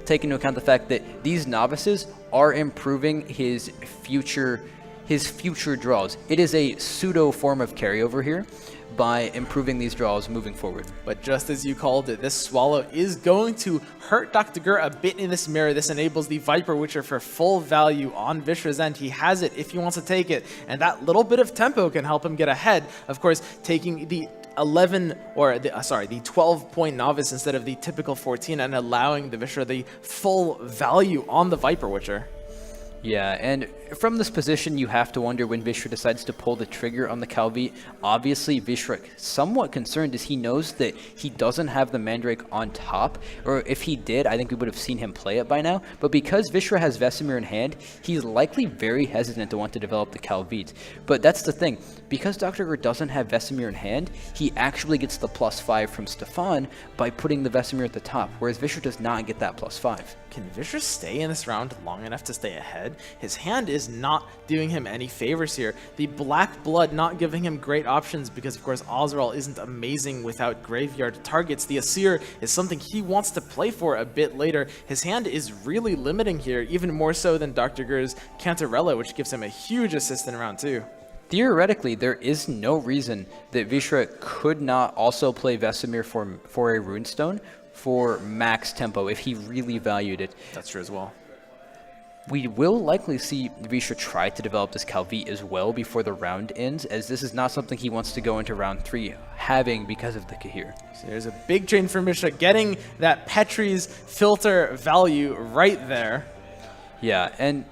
take into account the fact that these novices are improving his future draws. It is a pseudo form of carryover here by improving these draws moving forward. But just as you called it, this Swallow is going to hurt DrGrrrr a bit in this mirror. This enables the Viper Witcher for full value on Vishra's end. He has it if he wants to take it, and that little bit of tempo can help him get ahead. Of course, taking the 12-point Novice instead of the typical 14 and allowing the Vishra the full value on the Viper Witcher. Yeah, and from this position, you have to wonder when Vishra decides to pull the trigger on the Calvite. Obviously, Vishra somewhat concerned as he knows that he doesn't have the Mandrake on top, or if he did, I think we would have seen him play it by now. But because Vishra has Vesemir in hand, he's likely very hesitant to want to develop the Calvite. But that's the thing, because DrGrrrr doesn't have Vesemir in hand, he actually gets the +5 from Stefan by putting the Vesemir at the top, whereas Vishra does not get that +5. Can Vishra stay in this round long enough to stay ahead? His hand is not doing him any favors here. The Black Blood not giving him great options because, of course, Ozreal isn't amazing without graveyard targets. The Asir is something he wants to play for a bit later. His hand is really limiting here, even more so than DrGrrrr's Cantarella, which gives him a huge assist in round 2. Theoretically, there is no reason that Vishra could not also play Vesemir for a Runestone for max tempo if he really valued it. That's true as well. We will likely see Vishra try to develop this Calvite as well before the round ends, as this is not something he wants to go into round 3 having because of the Kahir. So there's a big chain for Vishra, getting that Petri's filter value right there. Yeah, and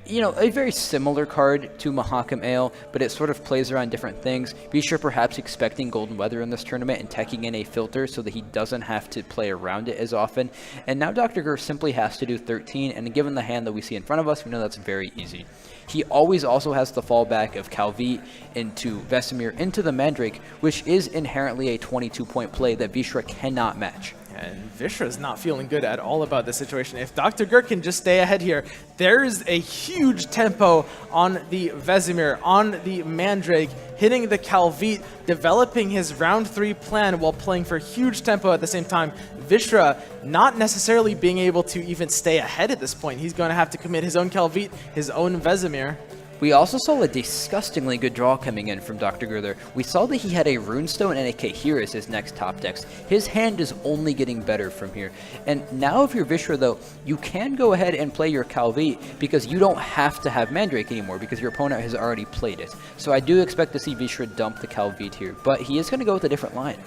you know, a very similar card to Mahakam Ale, but it sort of plays around different things. Vishra perhaps expecting Golden Weather in this tournament and teching in a filter so that he doesn't have to play around it as often. And now DrGrrrr simply has to do 13, and given the hand that we see in front of us, we know that's very easy. He always also has the fallback of Calvite into Vesemir into the Mandrake, which is inherently a 22-point play that Vishra cannot match. And Vishra's not feeling good at all about this situation. If DrGrrrr can just stay ahead here, there's a huge tempo on the Vesemir, on the Mandrake, hitting the Calvite, developing his round 3 plan while playing for huge tempo at the same time. Vishra not necessarily being able to even stay ahead at this point. He's going to have to commit his own Calvite, his own Vesemir. We also saw a disgustingly good draw coming in from DrGrrrr there. We saw that he had a Runestone and a Kahir as his next top decks. His hand is only getting better from here. And now if you're Vishra though, you can go ahead and play your Calvite because you don't have to have Mandrake anymore because your opponent has already played it. So I do expect to see Vishra dump the Calvite here, but he is going to go with a different line.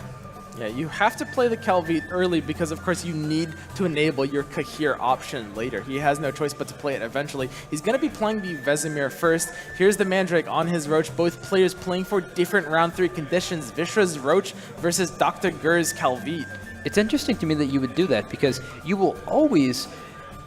Yeah, you have to play the Calvite early because, of course, you need to enable your Kahir option later. He has no choice but to play it eventually. He's going to be playing the Vesemir first. Here's the Mandrake on his Roach. Both players playing for different round 3 conditions. Vishra's Roach versus DrGrrrr's Calvite. It's interesting to me that you would do that because you will always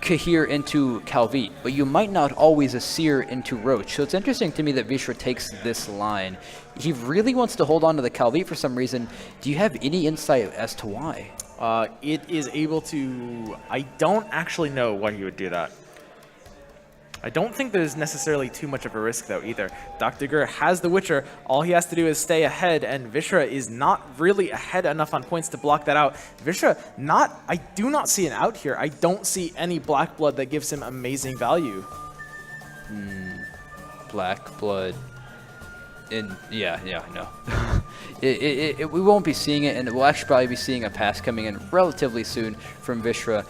Kahir into Calvite, but you might not always Asir into Roach. So it's interesting to me that Vishra takes this line. He really wants to hold on to the Calvite for some reason. Do you have any insight as to why? It is able to... I don't actually know why he would do that. I don't think there's necessarily too much of a risk, though, either. DrGrrrr has the Witcher. All he has to do is stay ahead, and Vishra is not really ahead enough on points to block that out. Vishra, I do not see an out here. I don't see any Black Blood that gives him amazing value. Black Blood. Yeah, no. We won't be seeing it, and we'll actually probably be seeing a pass coming in relatively soon from Vishra.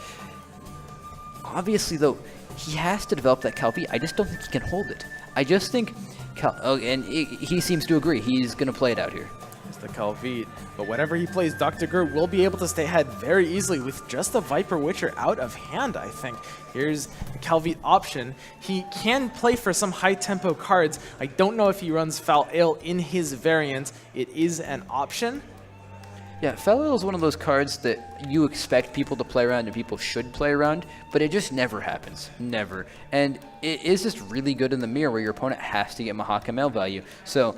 Obviously, though, he has to develop that Calvite. I just don't think he can hold it. I just think, and he seems to agree. He's going to play it out here. It's the Calvite, but whenever he plays, DrGrrrr will be able to stay ahead very easily with just the Viper Witcher out of hand, I think. Here's the Calvite option. He can play for some high-tempo cards. I don't know if he runs Foul Ale in his variant. It is an option. Yeah, Fellow is one of those cards that you expect people to play around and people should play around, but it just never happens. Never. And it is just really good in the mirror where your opponent has to get Mahaka Mail value. So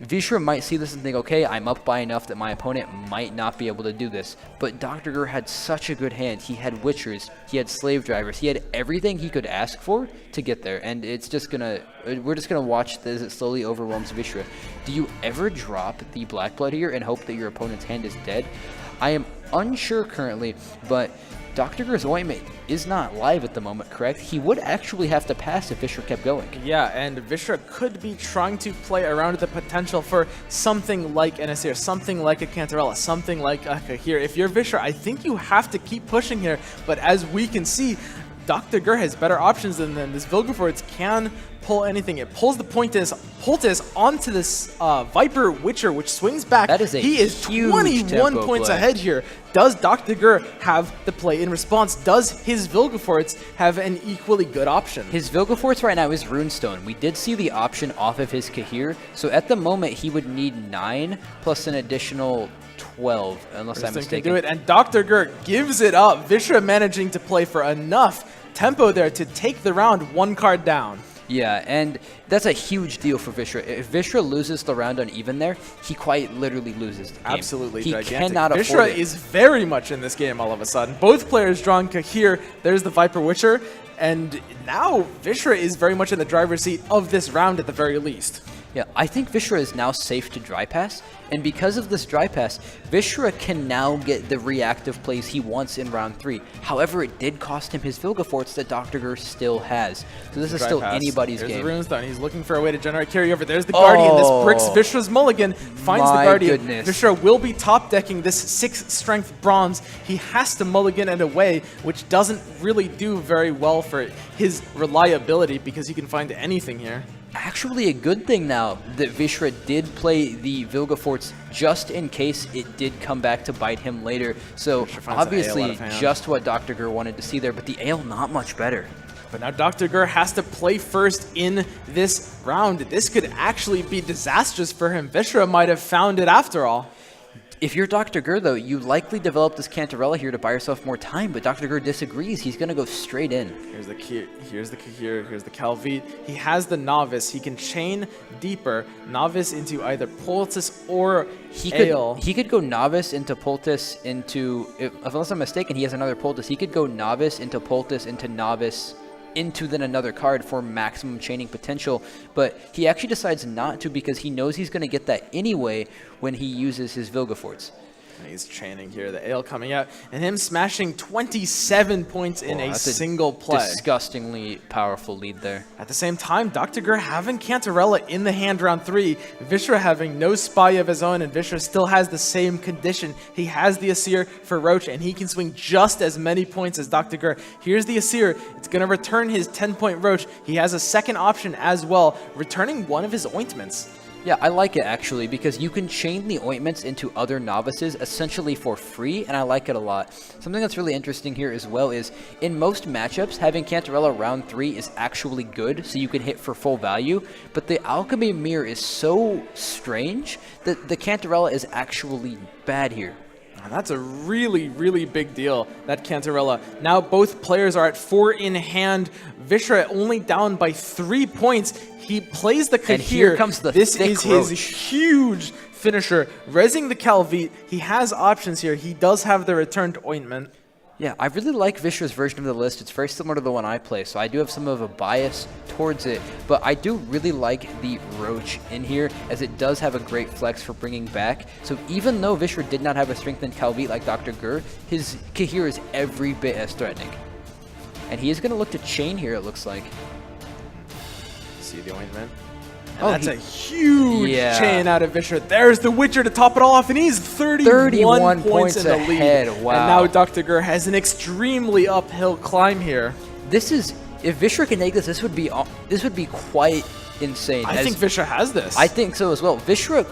Vishra might see this and think, okay, I'm up by enough that my opponent might not be able to do this. But DrGrrrr had such a good hand. He had Witchers, he had Slave Drivers, he had everything he could ask for to get there. And it's just gonna, we're just gonna watch as it slowly overwhelms Vishra. Do you ever drop the Black Blood here and hope that your opponent's hand is dead? I am unsure currently, but DrGrrrr's Ointment is not live at the moment, correct? He would actually have to pass if Vishra kept going. Yeah, and Vishra could be trying to play around the potential for something like an Asir, something like a Cantarella, something like a Kahir. If you're Vishra, I think you have to keep pushing here, but as we can see, DrGrrrr has better options than them. This Vilgefortz can pull anything. It pulls the Poultice onto this Viper Witcher, which swings back. That is a He is huge 21 tempo points play. ahead here. Does DrGrrrr have the play in response? Does his Vilgefortz have an equally good option? His Vilgefortz right now is Runestone. We did see the option off of his Kahir, so at the moment he would need 9 plus an additional 12, unless I'm Can mistaken. do it, and DrGrrrr gives it up. Vishra managing to play for enough tempo there to take the round 1 card down. Yeah, and that's a huge deal for Vishra. If Vishra loses the round uneven there, he quite literally loses the game. Absolutely he gigantic. cannot Vishra afford it. is very much in this game all of a sudden. Both players drawing Kahir. There's the Viper Witcher, and now Vishra is very much in the driver's seat of this round at the very least. Yeah, I think Vishra is now safe to dry pass, and because of this dry pass, Vishra can now get the reactive plays he wants in round 3. However, it did cost him his Vilgefortz that DrGrrrr still has. So this is Dry still pass. anybody's There's game. the Runestone. He's looking for a way to generate carryover. There's the Guardian. This bricks Vishra's mulligan. Finds the My Guardian. goodness. Vishra will be top decking this 6th strength bronze. He has to mulligan it away, which doesn't really do very well for his reliability because he can find anything here. Actually a good thing now that Vishra did play the Vilgefortz just in case it did come back to bite him later. So Vishra finds an Ale out obviously of hand. just what DrGrrrr wanted to see there, but the Ale not much better. But now DrGrrrr has to play first in this round. This could actually be disastrous for him. Vishra might have found it after all. If you're DrGrrrr though, you likely develop this Cantarella here to buy yourself more time, but DrGrrrr disagrees. He's going to go straight in. Here's the Kahir, here's the Calvite. He has the Novice. He can chain deeper Novice into either Poultice or Ale. He could go Novice into Poultice into, unless I'm mistaken, he has another Poultice. He could go Novice into Poultice into Novice into then another card for maximum chaining potential, but he actually decides not to because he knows he's going to get that anyway when he uses his Vilgefortz. And he's chaining here, the Ale coming out, and him smashing 27 points in a That's single play. Disgustingly powerful lead there. At the same time, DrGrrrr having Cantarella in the hand round 3, Vishra having no spy of his own, and Vishra still has the same condition. He has the Asir for Roach, and he can swing just as many points as DrGrrrr. Here's the Asir. It's going to return his 10-point Roach. He has a second option as well, returning one of his Ointments. Yeah, I like it actually because you can chain the ointments into other novices essentially for free, and I like it a lot. Something that's really interesting here as well is in most matchups, having Cantarella round 3 is actually good, so you can hit for full value, but the Alchemy Mirror is so strange that the Cantarella is actually bad here. And that's a really, really big deal, that Cantarella. Now both players are at 4 in hand. Vishra only down by 3 points. He plays the Kahir. And here comes the This thick is his Roach. huge finisher. Rezzing the Calvite. He has options here. He does have the returned Ointment. Yeah, I really like Vishra's version of the list. It's very similar to the one I play, so I do have some of a bias towards it. But I do really like the Roach in here, as it does have a great flex for bringing back. So even though Vishra did not have a strengthened Calvite like DrGrrrr, his Kahir is every bit as threatening. And he is going to look to chain here, it looks like. See the Ointment? And Oh, that's a huge Yeah. chain out of Vishra. There's the Witcher to top it all off, and he's 31 points in the lead. ahead. Wow. And now DrGrrrr has an extremely uphill climb here. This is, if Vishra can take this, this would be quite insane. I think Vishra has this. I think so as well. Vishra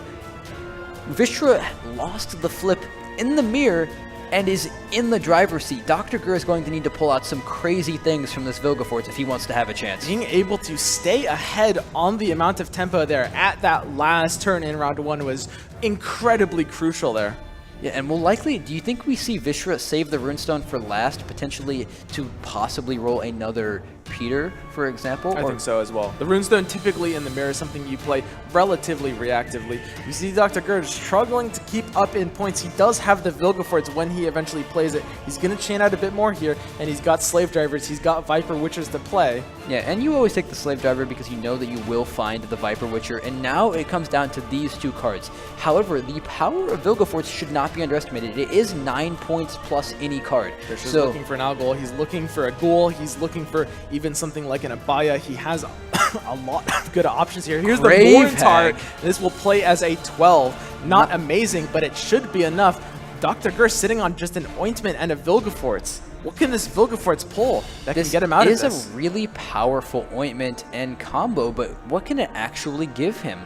lost the flip in the mirror and is in the driver's seat. DrGrrrr is going to need to pull out some crazy things from this Vilgefortz if he wants to have a chance. Being able to stay ahead on the amount of tempo there at that last turn in round 1 was incredibly crucial there. Yeah, and will likely, do you think we see Vishra save the Runestone for last, potentially to possibly roll another Peter, for example? I think so as well. The Runestone typically in the mirror is something you play relatively reactively. You see DrGrrrr struggling to keep up in points. He does have the Vilgefortz when he eventually plays it. He's going to chain out a bit more here, and he's got Slave Drivers, he's got Viper Witchers to play. Yeah, and you always take the Slave Driver because you know that you will find the Viper Witcher, and now it comes down to these two cards. However, the power of Vilgefortz should not be underestimated. It is 9 points plus any card. Visher's looking for an Algol, he's looking for a Ghoul, he's looking for even something like an Abaya. He has a lot of good options here. Here's the Morintar. This will play as a 12. Not amazing, but it should be enough. DrGrrrr sitting on just an Ointment and a Vilgefortz. What can this Vilgefortz pull that can get him out of this? This is a really powerful Ointment and combo, but what can it actually give him?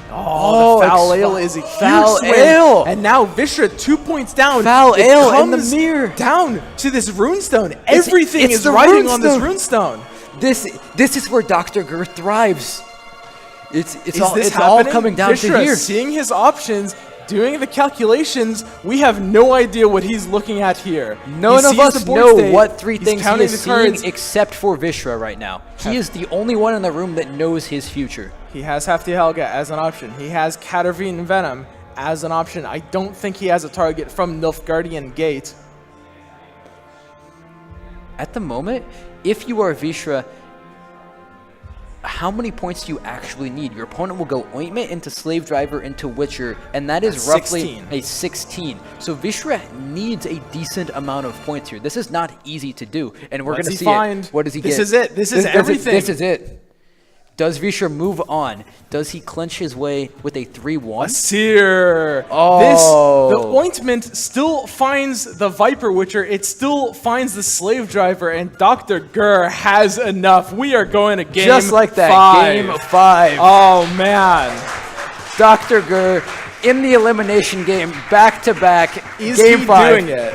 Oh, the Foul Ale is a huge swing. And now Vishra 2 points down. Foul Ale in the mirror. Down to this Runestone. Everything is riding on this Runestone. This is where DrGrrrr thrives. It's all coming down Vishra, to here. Seeing his options, doing the calculations, we have no idea what he's looking at here. None of us know what three things he is seeing except for Vishra right now. He is the only one in the room that knows his future. He has Hefty Helga as an option. He has Catervine Venom as an option. I don't think he has a target from Nilfgaardian Gate. At the moment, if you are Vishra, how many points do you actually need? Your opponent will go Ointment into Slave Driver into Witcher, and that is roughly a 16. So Vishra needs a decent amount of points here. This is not easy to do, and we're going to see it. What does he get? This is it. This is everything. This is it. Does Vishra move on? Does he clinch his way with a 3-1? Seer. Oh. The Ointment still finds the Viper Witcher. It still finds the Slave Driver, and DrGrrrr has enough. We are going to game 5. Just like that, game 5. Oh, man. DrGrrrr in the elimination game, back-to-back, Is game he 5. doing it?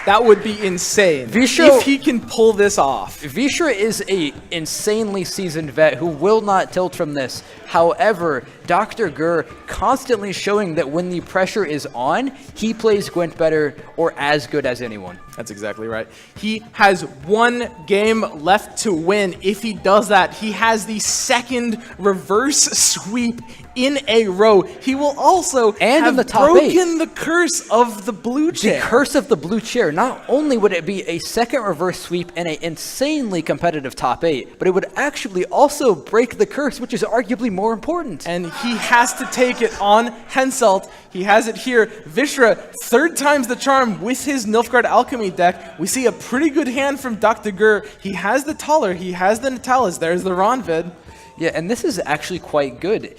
That would be insane. Vishra, if he can pull this off. Vishra is a insanely seasoned vet who will not tilt from this. However, DrGrrrr constantly showing that when the pressure is on, he plays Gwent better or as good as anyone. That's exactly right. He has 1 game left to win. If he does that, he has the 2nd reverse sweep in a row. He will also have in the top broken the curse of the blue chair. The curse of the blue chair. Not only would it be a 2nd reverse sweep and an insanely competitive top 8, but it would actually also break the curse, which is arguably more important. And he has to take it on Henselt. He has it here. Vishra, 3rd time's the charm with his Nilfgaard Alchemy deck. We see a pretty good hand from DrGrrrr. He has the Taller, he has the Natalis. There's the Ronvid. Yeah, and this is actually quite good.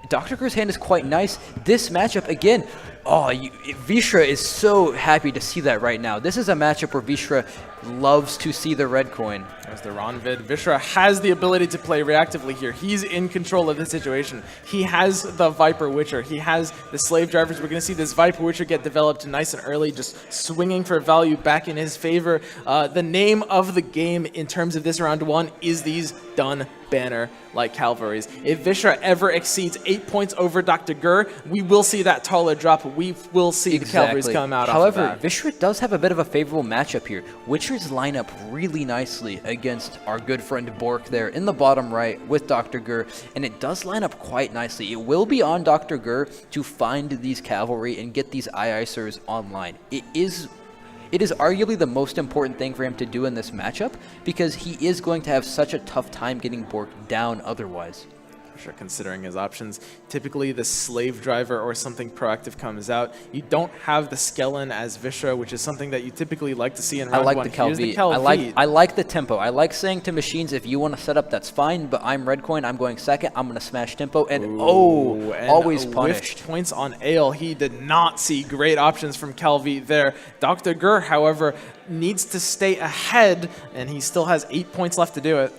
DrGrrr's hand is quite nice. This matchup, again, Vishra is so happy to see that right now. This is a matchup where Vishra loves to see the red coin. There's the Ronvid. Vishra has the ability to play reactively here. He's in control of the situation. He has the Viper Witcher. He has the Slave Drivers. We're going to see this Viper Witcher get developed nice and early, just swinging for value back in his favor. The name of the game in terms of this round 1 is these done banner like Cavalries. If Vishra ever exceeds 8 points over DrGrrrr, we will see that taller drop. We will see the Cavalries come out. However, off of that. Vishra does have a bit of a favorable matchup here. Witchers line up really nicely against our good friend Bork there in the bottom right with DrGrrrr, and it does line up quite nicely. It will be on DrGrrrr to find these Cavalry and get these IISers online. It is arguably the most important thing for him to do in this matchup because he is going to have such a tough time getting Bork down otherwise. For sure, considering his options. Typically, the Slave Driver or something proactive comes out. You don't have the Skellen as Vishra, which is something that you typically like to see in round 1. I like the Calvi. I like the tempo. I like saying to machines, if you want to set up, that's fine, but I'm red coin, I'm going 2nd, I'm going to smash tempo, and always punished. Points on Ale. He did not see great options from Calvi there. DrGrrrr, however, needs to stay ahead, and he still has 8 points left to do it.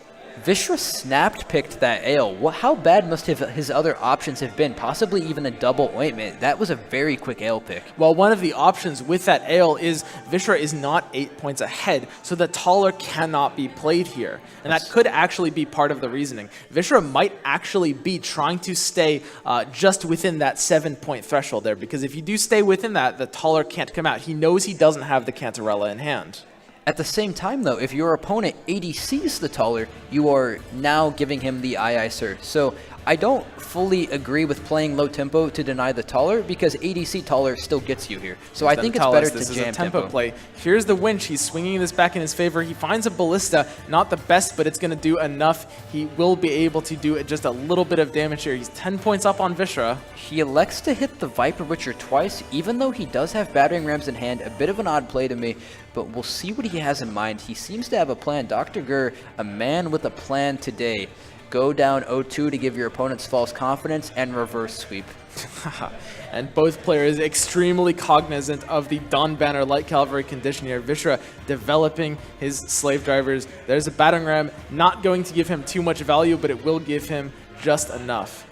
Vishra snapped picked that ale. How bad must his other options have been? Possibly even a double ointment. That was a very quick ale pick. Well, one of the options with that ale is Vishra is not 8 points ahead, so the taller cannot be played here. And that could actually be part of the reasoning. Vishra might actually be trying to stay just within that 7-point threshold there, because if you do stay within that, the taller can't come out. He knows he doesn't have the Cantarella in hand. At the same time, though, if your opponent ADCs the taller, you are now giving him the aye, sir. So I don't fully agree with playing low tempo to deny the taller, because ADC taller still gets you here. So I think it's better to jam tempo. Play. Here's the winch. He's swinging this back in his favor. He finds a ballista. Not the best, but it's going to do enough. He will be able to do just a little bit of damage here. He's 10 points up on Vishra. He elects to hit the Viper Butcher twice, even though he does have battering rams in hand. A bit of an odd play to me, but we'll see what he has in mind. He seems to have a plan. DrGrrrr, a man with a plan today. Go down 0-2 to give your opponents false confidence and reverse sweep. And both players extremely cognizant of the Dawn Banner Light Cavalry condition here. Vishra developing his slave drivers. There's a battering ram, not going to give him too much value, but it will give him just enough.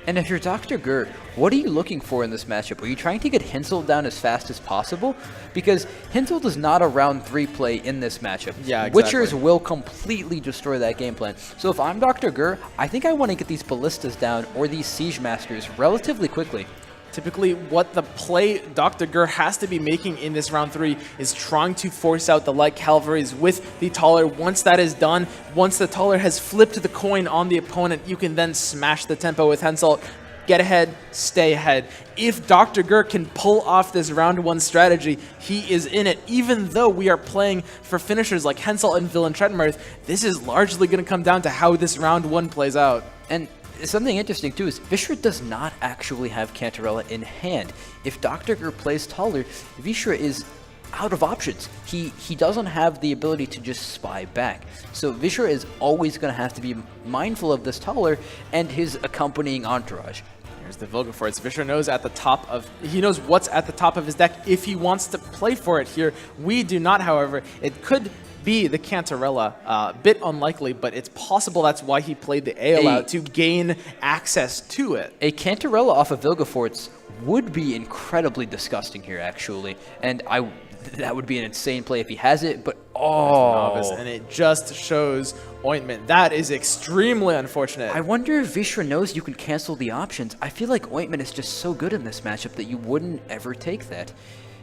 And if you're DrGrrrr, what are you looking for in this matchup? Are you trying to get Hinsel down as fast as possible? Because Hinsel is not a round 3 play in this matchup. Yeah, exactly. Witchers will completely destroy that game plan. So if I'm DrGrrrr, I think I want to get these ballistas down or these siege masters relatively quickly. Typically, what the play DrGrrrr has to be making in this round 3 is trying to force out the light cavalries with the taller. Once that is done, once the taller has flipped the coin on the opponent, you can then smash the tempo with Hensel. Get ahead, stay ahead. If DrGrrrr can pull off this round 1 strategy, he is in it. Even though we are playing for finishers like Hensel and Villain Trettenmirth, this is largely going to come down to how this round 1 plays out. And something interesting too is Vishra does not actually have Cantarella in hand. If DrGrrrr plays taller, Vishra is out of options. He doesn't have the ability to just spy back. So Vishra is always going to have to be mindful of this taller and his accompanying entourage. Here's the Vilgefortz. Vishra knows he knows what's at the top of his deck if he wants to play for it here. We do not, however. It could be the Cantarella. A bit unlikely, but it's possible that's why he played the Ale out, to gain access to it. A Cantarella off of Vilgefortz would be incredibly disgusting here, actually. And that would be an insane play if he has it, but Novice, and it just shows Ointment. That is extremely unfortunate. I wonder if Vishra knows you can cancel the options. I feel like Ointment is just so good in this matchup that you wouldn't ever take that.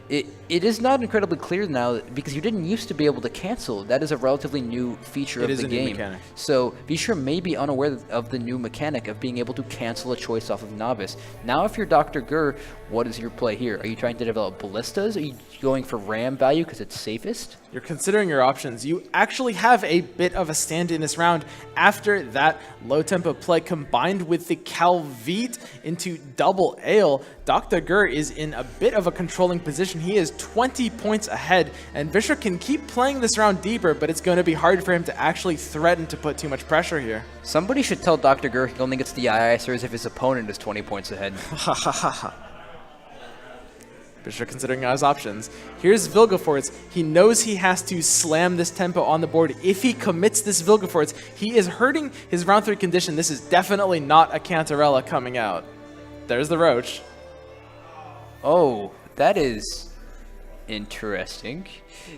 It is not incredibly clear now because you didn't used to be able to cancel. That is a relatively new feature of the game. So Vishra may be unaware of the new mechanic of being able to cancel a choice off of Novice. Now if you're DrGrrrr, what is your play here? Are you trying to develop ballistas? Are you going for ram value because it's safest? You're considering your options. You actually have a bit of a stand in this round after that low tempo play combined with the Calvite into double Ale. DrGrrrr is in a bit of a controlling position. He is 20 points ahead, and Vishra can keep playing this round deeper, but it's going to be hard for him to actually threaten to put too much pressure here. Somebody should tell DrGrrrr he only gets the IISers if his opponent is 20 points ahead. Vishra considering his options. Here's Vilgefortz. He knows he has to slam this tempo on the board. If he commits this Vilgefortz, he is hurting his round 3 condition. This is definitely not a Cantarella coming out. There's the Roach. Oh, that is interesting.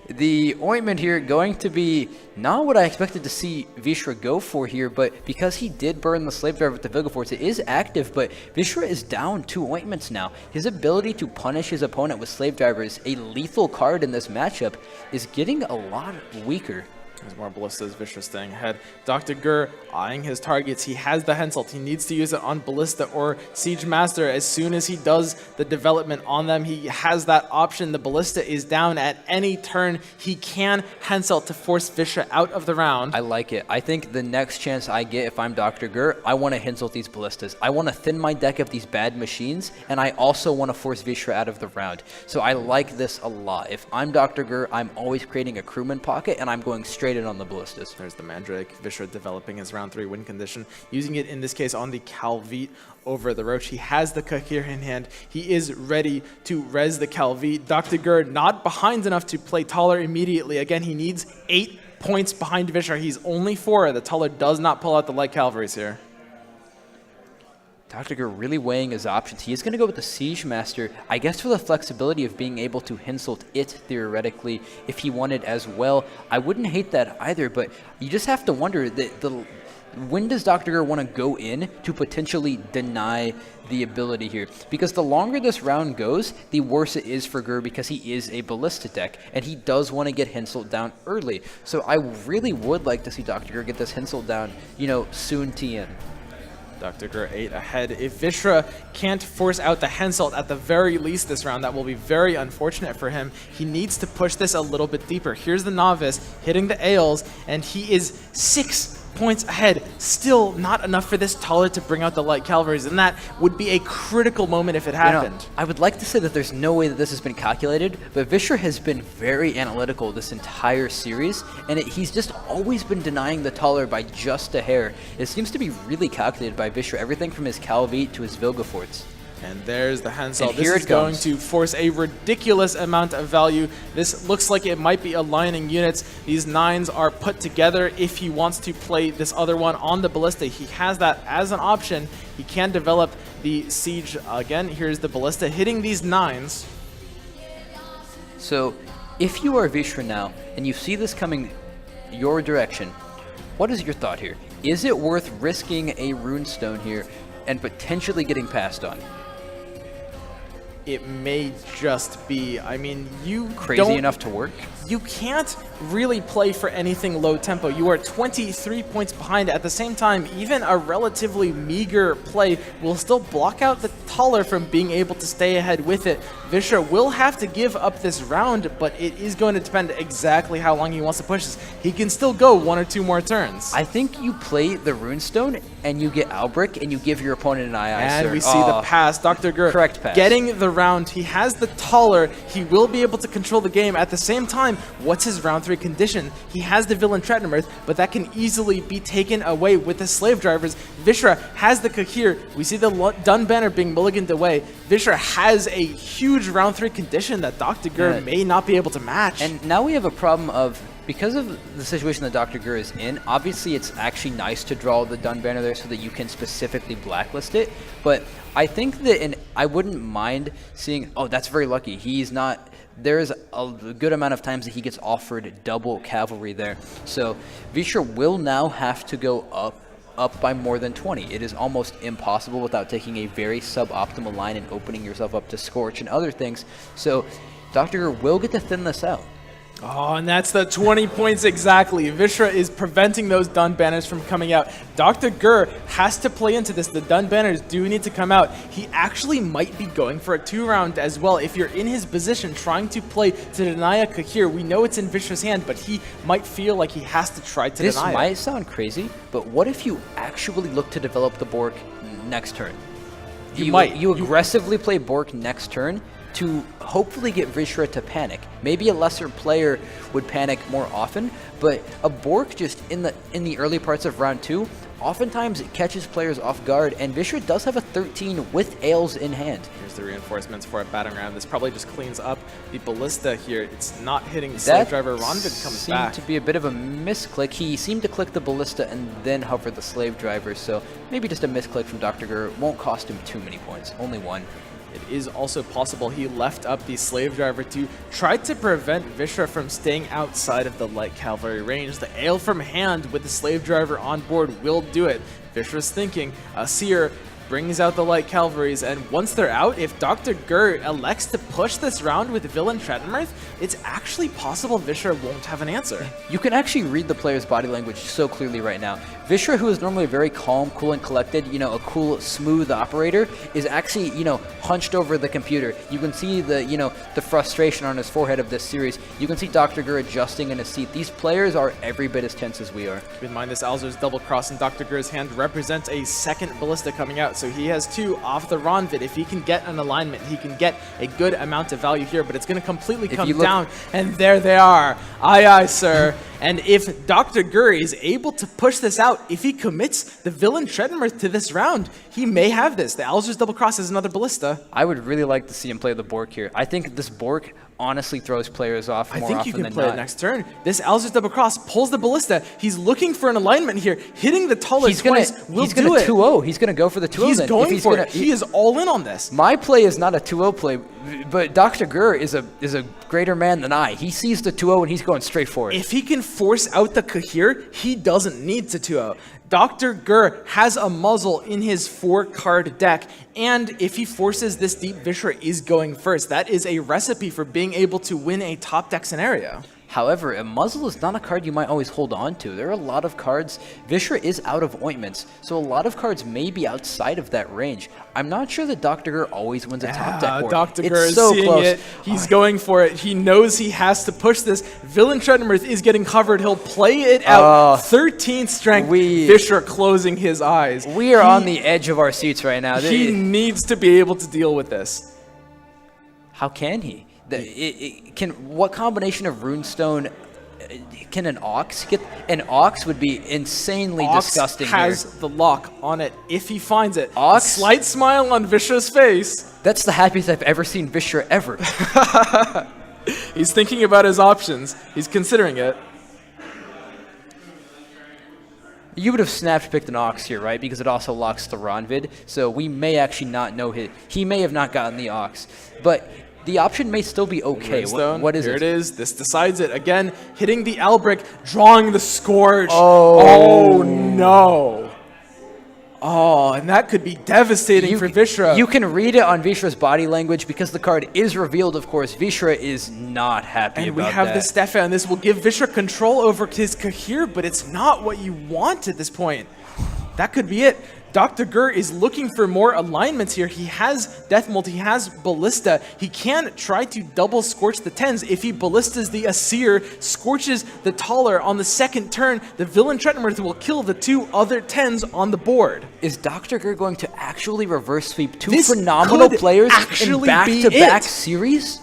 The Ointment here going to be not what I expected to see Vishra go for here, but because he did burn the Slave Driver with the Vilgefortz, it is active, but Vishra is down 2 Ointments now. His ability to punish his opponent with Slave Drivers, a lethal card in this matchup, is getting a lot weaker. There's more ballistas. Vishra staying ahead. DrGrrrr eyeing his targets. He has the Henselt. He needs to use it on Ballista or Siege Master. As soon as he does the development on them, he has that option. The Ballista is down at any turn. He can Henselt to force Vishra out of the round. I like it. I think the next chance I get if I'm DrGrrrr, I want to Henselt these Ballistas. I want to thin my deck of these bad machines, and I also want to force Vishra out of the round. So I like this a lot. If I'm DrGrrrr, I'm always creating a crewman pocket, and I'm going straight in on the Ballistas. There's the Mandrake. Vishra developing his round 3 win condition, using it in this case on the Calvite over the Roach. He has the Kakir in hand. He is ready to res the Calvite. DrGrrrr not behind enough to play taller immediately. Again, he needs 8 points behind Vishra. He's only 4. The Tuller does not pull out the light cavalries here. DrGrrrr really weighing his options. He is going to go with the Siege Master, I guess for the flexibility of being able to Hinsult it theoretically if he wanted as well. I wouldn't hate that either, but you just have to wonder when does DrGrrrr want to go in to potentially deny the ability here? Because the longer this round goes, the worse it is for Grrrr because he is a Ballista deck, and he does want to get Hinsult down early. So I really would like to see DrGrrrr get this Hinsult down, soon TN. DrGrrrr 8 ahead. If Vishra can't force out the Hinsult at the very least this round, that will be very unfortunate for him. He needs to push this a little bit deeper. Here's the Novice hitting the Ails, and he is 6 points ahead. Still not enough for this Tuller to bring out the light cavalries, and that would be a critical moment if it happened. I would like to say that there's no way that this has been calculated, but Vishra has been very analytical this entire series, and he's just always been denying the Tuller by just a hair. It seems to be really calculated by Vishra, everything from his Calvi to his Vilgeforts. And there's the Hinsult. And this here is it going comes. to force a ridiculous amount of value. This looks like it might be aligning units. These 9s are put together if he wants to play this other one on the Ballista. He has that as an option. He can develop the Siege again. Here's the Ballista hitting these 9s. So if you are Vishra now, and you see this coming your direction, what is your thought here? Is it worth risking a Runestone here and potentially getting passed on? It may just be, I mean, you Crazy enough to work? You can't really play for anything low tempo. You are 23 points behind. At the same time, even a relatively meager play will still block out the Tuller from being able to stay ahead with it. Vishra will have to give up this round, but it is going to depend exactly how long he wants to push this. He can still go 1 or 2 more turns. I think you play the Runestone and you get Albric and you give your opponent an eye, and sir. we see the pass. DrGrrrr Correct pass. getting the round. He has the Tuller. He will be able to control the game. At the same time, what's his round 3 condition? He has the Villain Tretinomirth, but that can easily be taken away with the Slave Drivers. Vishra has the Kakir. We see the Dun Banner being mulliganed away. Vishra has a huge round 3 condition that DrGrrrr may not be able to match. And now we have a problem of, because of the situation that DrGrrrr is in, obviously it's actually nice to draw the Dun Banner there so that you can specifically blacklist it. But I think that I wouldn't mind seeing, oh, that's very lucky. He's not, there's a good amount of times that he gets offered double cavalry there. So Vishra will now have to go up by more than 20. It is almost impossible without taking a very suboptimal line and opening yourself up to Scorch and other things. So DrGrrrr will get to thin this out. Oh, and that's the 20 points exactly. Vishra is preventing those Dun Banners from coming out. DrGrrrr has to play into this. The Dun Banners do need to come out. He actually might be going for a 2-round as well. If you're in his position trying to play to deny a Kakir, we know it's in Vishra's hand, but he might feel like he has to try to deny it. This might sound crazy, but what if you actually look to develop the Bork next turn? You aggressively play Bork next turn to hopefully get Vishra to panic. Maybe a lesser player would panic more often, but a Bork just in the early parts of round 2, oftentimes it catches players off guard, and Vishra does have a 13 with Ails in hand. Here's the reinforcements for a batting ram. This probably just cleans up the Ballista here. It's not hitting the Slave Driver. Ronvid comes back. Seemed to be a bit of a misclick. He seemed to click the Ballista and then hover the Slave Driver, so maybe just a misclick from DrGrrrr. Won't cost him too many points, only 1. It is also possible he left up the Slave Driver to try to prevent Vishra from staying outside of the light cavalry range. The Ale from hand with the Slave Driver on board will do it. Vishra's thinking, Seer brings out the light cavalries, and once they're out, if DrGrrrr elects to push this round with Villain Tretinomirth, it's actually possible Vishra won't have an answer. You can actually read the player's body language so clearly right now. Vishra, who is normally very calm, cool, and collected, a cool, smooth operator, is actually, hunched over the computer. You can see the frustration on his forehead of this series. You can see DrGrrrr adjusting in his seat. These players are every bit as tense as we are. Keep in mind, this Alzur's double cross in DrGrrr's hand represents a second Ballista coming out, so he has 2 off the Ronvid. If he can get an alignment, he can get a good amount of value here, but it's going to completely come down, and there they are. Aye, aye, sir. And if DrGrrrr is able to push this out, if he commits the villain Treadmirth to this round, he may have this. The Alzur's double cross is another ballista. I would really like to see him play the Bork here. I think this Bork honestly throws players off more often than not. I think you can play it next turn. This Alzur's double cross pulls the ballista. He's looking for an alignment here. Hitting the taller twice will do it. He's going to 2-0. He's going to go for the 2-0 He's then. going for it. He is all in on this. My play is not a 2-0 play, but DrGrrrr is a greater man than I. He sees the 2-0 and he's going straight for it. If he can force out the Kahir, he doesn't need to 2-0. DrGrrrr has a muzzle in his 4-card deck, and if he forces this deep, Vishra is going first. That is a recipe for being able to win a top deck scenario. However, a muzzle is not a card you might always hold on to. There are a lot of cards. Vishra is out of ointments, so a lot of cards may be outside of that range. I'm not sure that DrGrrrr always wins a top deck board. DrGrrrr is so seeing close. it. He's going for it. He knows he has to push this. Villain Treadmirth is getting covered. He'll play it out. 13th strength. Vishra closing his eyes. We are on the edge of our seats right now. He needs to be able to deal with this. How can he? What combination of runestone can an Ox get? An Ox would be insanely disgusting. Has the lock on it if he finds it. Ox? A slight smile on Vishra's face. That's the happiest I've ever seen Vishra ever. He's thinking about his options. He's considering it. You would have snapped picked an Ox here, right? Because it also locks the Ronvid. So we may actually not know he may have not gotten the Ox. But the option may still be okay. What is it? Here it is. This decides it. Again, hitting the Albrick, drawing the Scourge. Oh no. Oh, and that could be devastating for Vishra. You can read it on Vishra's body language because the card is revealed, of course. Vishra is not happy and about that. we have the Stefan. This will give Vishra control over his Kahir, but it's not what you want at this point. That could be it. DrGrrrr is looking for more alignments here. He has Death Mold, he has Ballista. He can try to double Scorch the 10s. If he Ballistas the Asir, Scorches the Taller on the second turn, the Villain Treadmirth will kill the 2 other 10s on the board. Is DrGrrrr going to actually reverse sweep 2 phenomenal players in back-to-back series?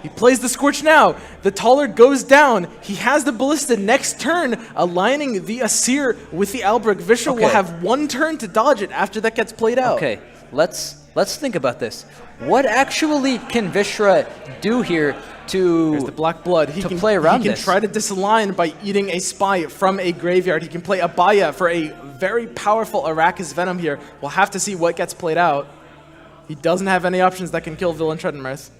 He plays the Scorch now. The Taller goes down. He has the Ballista next turn, aligning the Asir with the Albrick. Vishra will have 1 turn to dodge it after that gets played out. Okay, let's think about this. What actually can Vishra do here There's the Black Blood. He can play around He can try to disalign by eating a Spy from a graveyard. He can play Abaya for a very powerful Arrakis Venom here. We'll have to see what gets played out. He doesn't have any options that can kill Villain Treadmirth.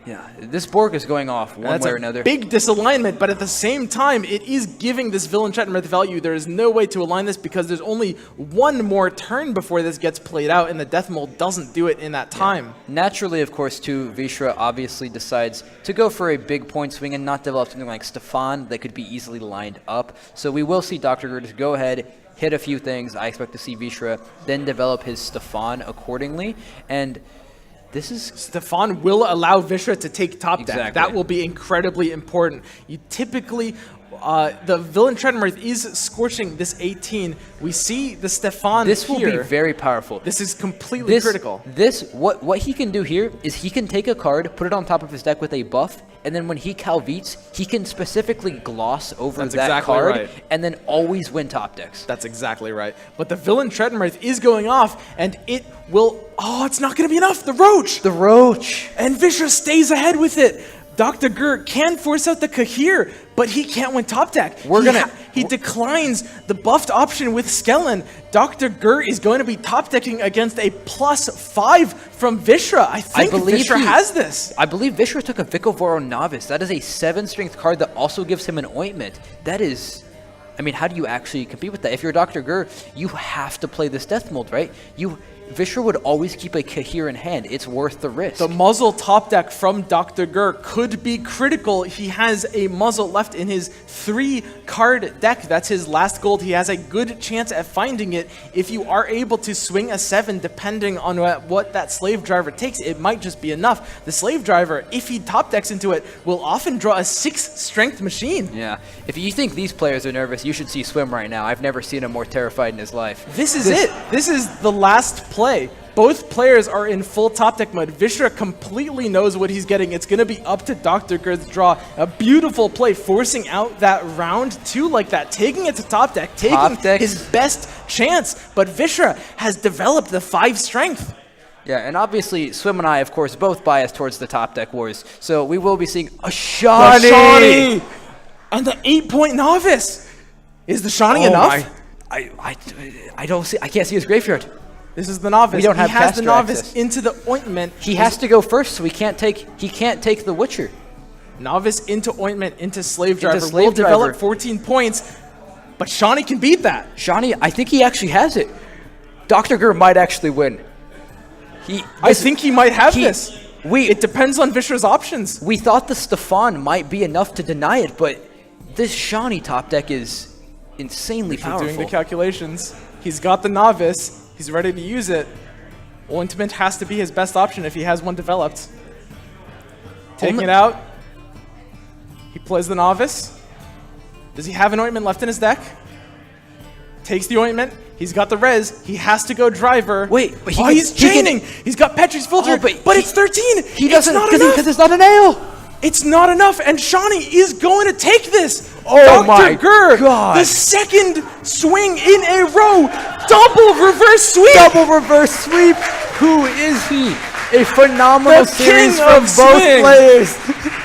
Yeah, this Bork is going off one way or another. Big disalignment, but at the same time, it is giving this Villain Treadmirth value. There is no way to align this because there's only 1 more turn before this gets played out, and the Death Mold doesn't do it in that time. Yeah. Naturally, of course, too, Vishra obviously decides to go for a big point swing and not develop something like Stefan that could be easily lined up. So we will see DrGrrrr just go ahead, hit a few things. I expect to see Vishra then develop his Stefan accordingly, and Stefan will allow Vishra to take top deck. Exactly. That will be incredibly important. You typically, the Villain Treadmirth is scorching this 18. We see the Stefan This here. will be very powerful. This is completely critical. What he can do here is he can take a card, put it on top of his deck with a buff, and then when he Calveets, he can specifically gloss over that card and then always win top decks. That's exactly right. But the Villain Treadmirth is going off, and it will... Oh, it's not going to be enough. The Roach! The Roach! And Vishra stays ahead with it. DrGrrrr can force out the Kahir, but he can't win top deck. He declines the buffed option with Skellen. DrGrrrr is going to be top decking against a +5 from Vishra. I think Vishra has this. I believe Vishra took a Vicovoro Novice. That is a 7-strength card that also gives him an ointment. That is... I mean, how do you actually compete with that? If you're DrGrrrr, you have to play this Death Mold, right? Vishra would always keep a Kahir in hand. It's worth the risk. The muzzle top deck from DrGrrrr could be critical. He has a muzzle left in his 3-card deck. That's his last gold. He has a good chance at finding it. If you are able to swing a 7, depending on what that Slave Driver takes, it might just be enough. The Slave Driver, if he top decks into it, will often draw a 6-strength machine. Yeah. If you think these players are nervous, you should see Swim right now. I've never seen him more terrified in his life. This is it. This is the last play. Both players are in full top deck mode. Vishra completely knows what he's getting. It's going to be up to DrGrrr's draw. A beautiful play, forcing out that round 2 like that, taking it to top deck, taking his best chance. But Vishra has developed the 5 strength. Yeah, and obviously, Swim and I, of course, both biased towards the top deck wars. So we will be seeing a Shawnee! And the 8-point novice. Is the Shawnee enough? I don't see. I can't see his graveyard. This is the novice. We don't have he has the caster novice access. into the ointment. He has to go first, so he can't take the Witcher. Novice into ointment into slave driver. Slave Will develop driver. 14 points, but Shawnee can beat that. Shawnee, I think he actually has it. DrGrrrr might actually win. I think he might have this. We It depends on Vishra's options. we thought the Stefan might be enough to deny it, but this Shawnee top deck is insanely We're powerful. doing the calculations. He's got the novice. He's ready to use it. Ointment has to be his best option if he has one developed. Taking it out. He plays the novice. Does he have an ointment left in his deck? Takes the ointment. He's got the res. He has to go driver. Wait, but he's chaining. He's got Petri's filter, but it's 13. He doesn't, because it's not a nail. It's not enough, and Shawnee is going to take this. Oh my DrGrrrr, God. the second swing in a row. Double reverse sweep. Double reverse sweep. Who is he? A phenomenal The series king from of both swing. players.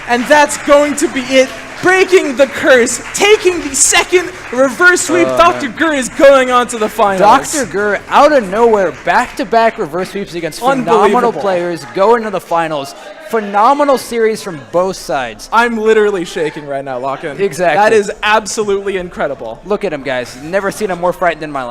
And that's going to be it. Breaking the curse, taking the second reverse sweep. DrGrrrr is going on to the finals. DrGrrrr out of nowhere, back-to-back reverse sweeps against phenomenal Unbelievable. players, going to the finals. Phenomenal series from both sides. I'm literally shaking right now, Lachlan. Exactly. That is absolutely incredible. Look at him, guys. Never seen him more frightened in my life.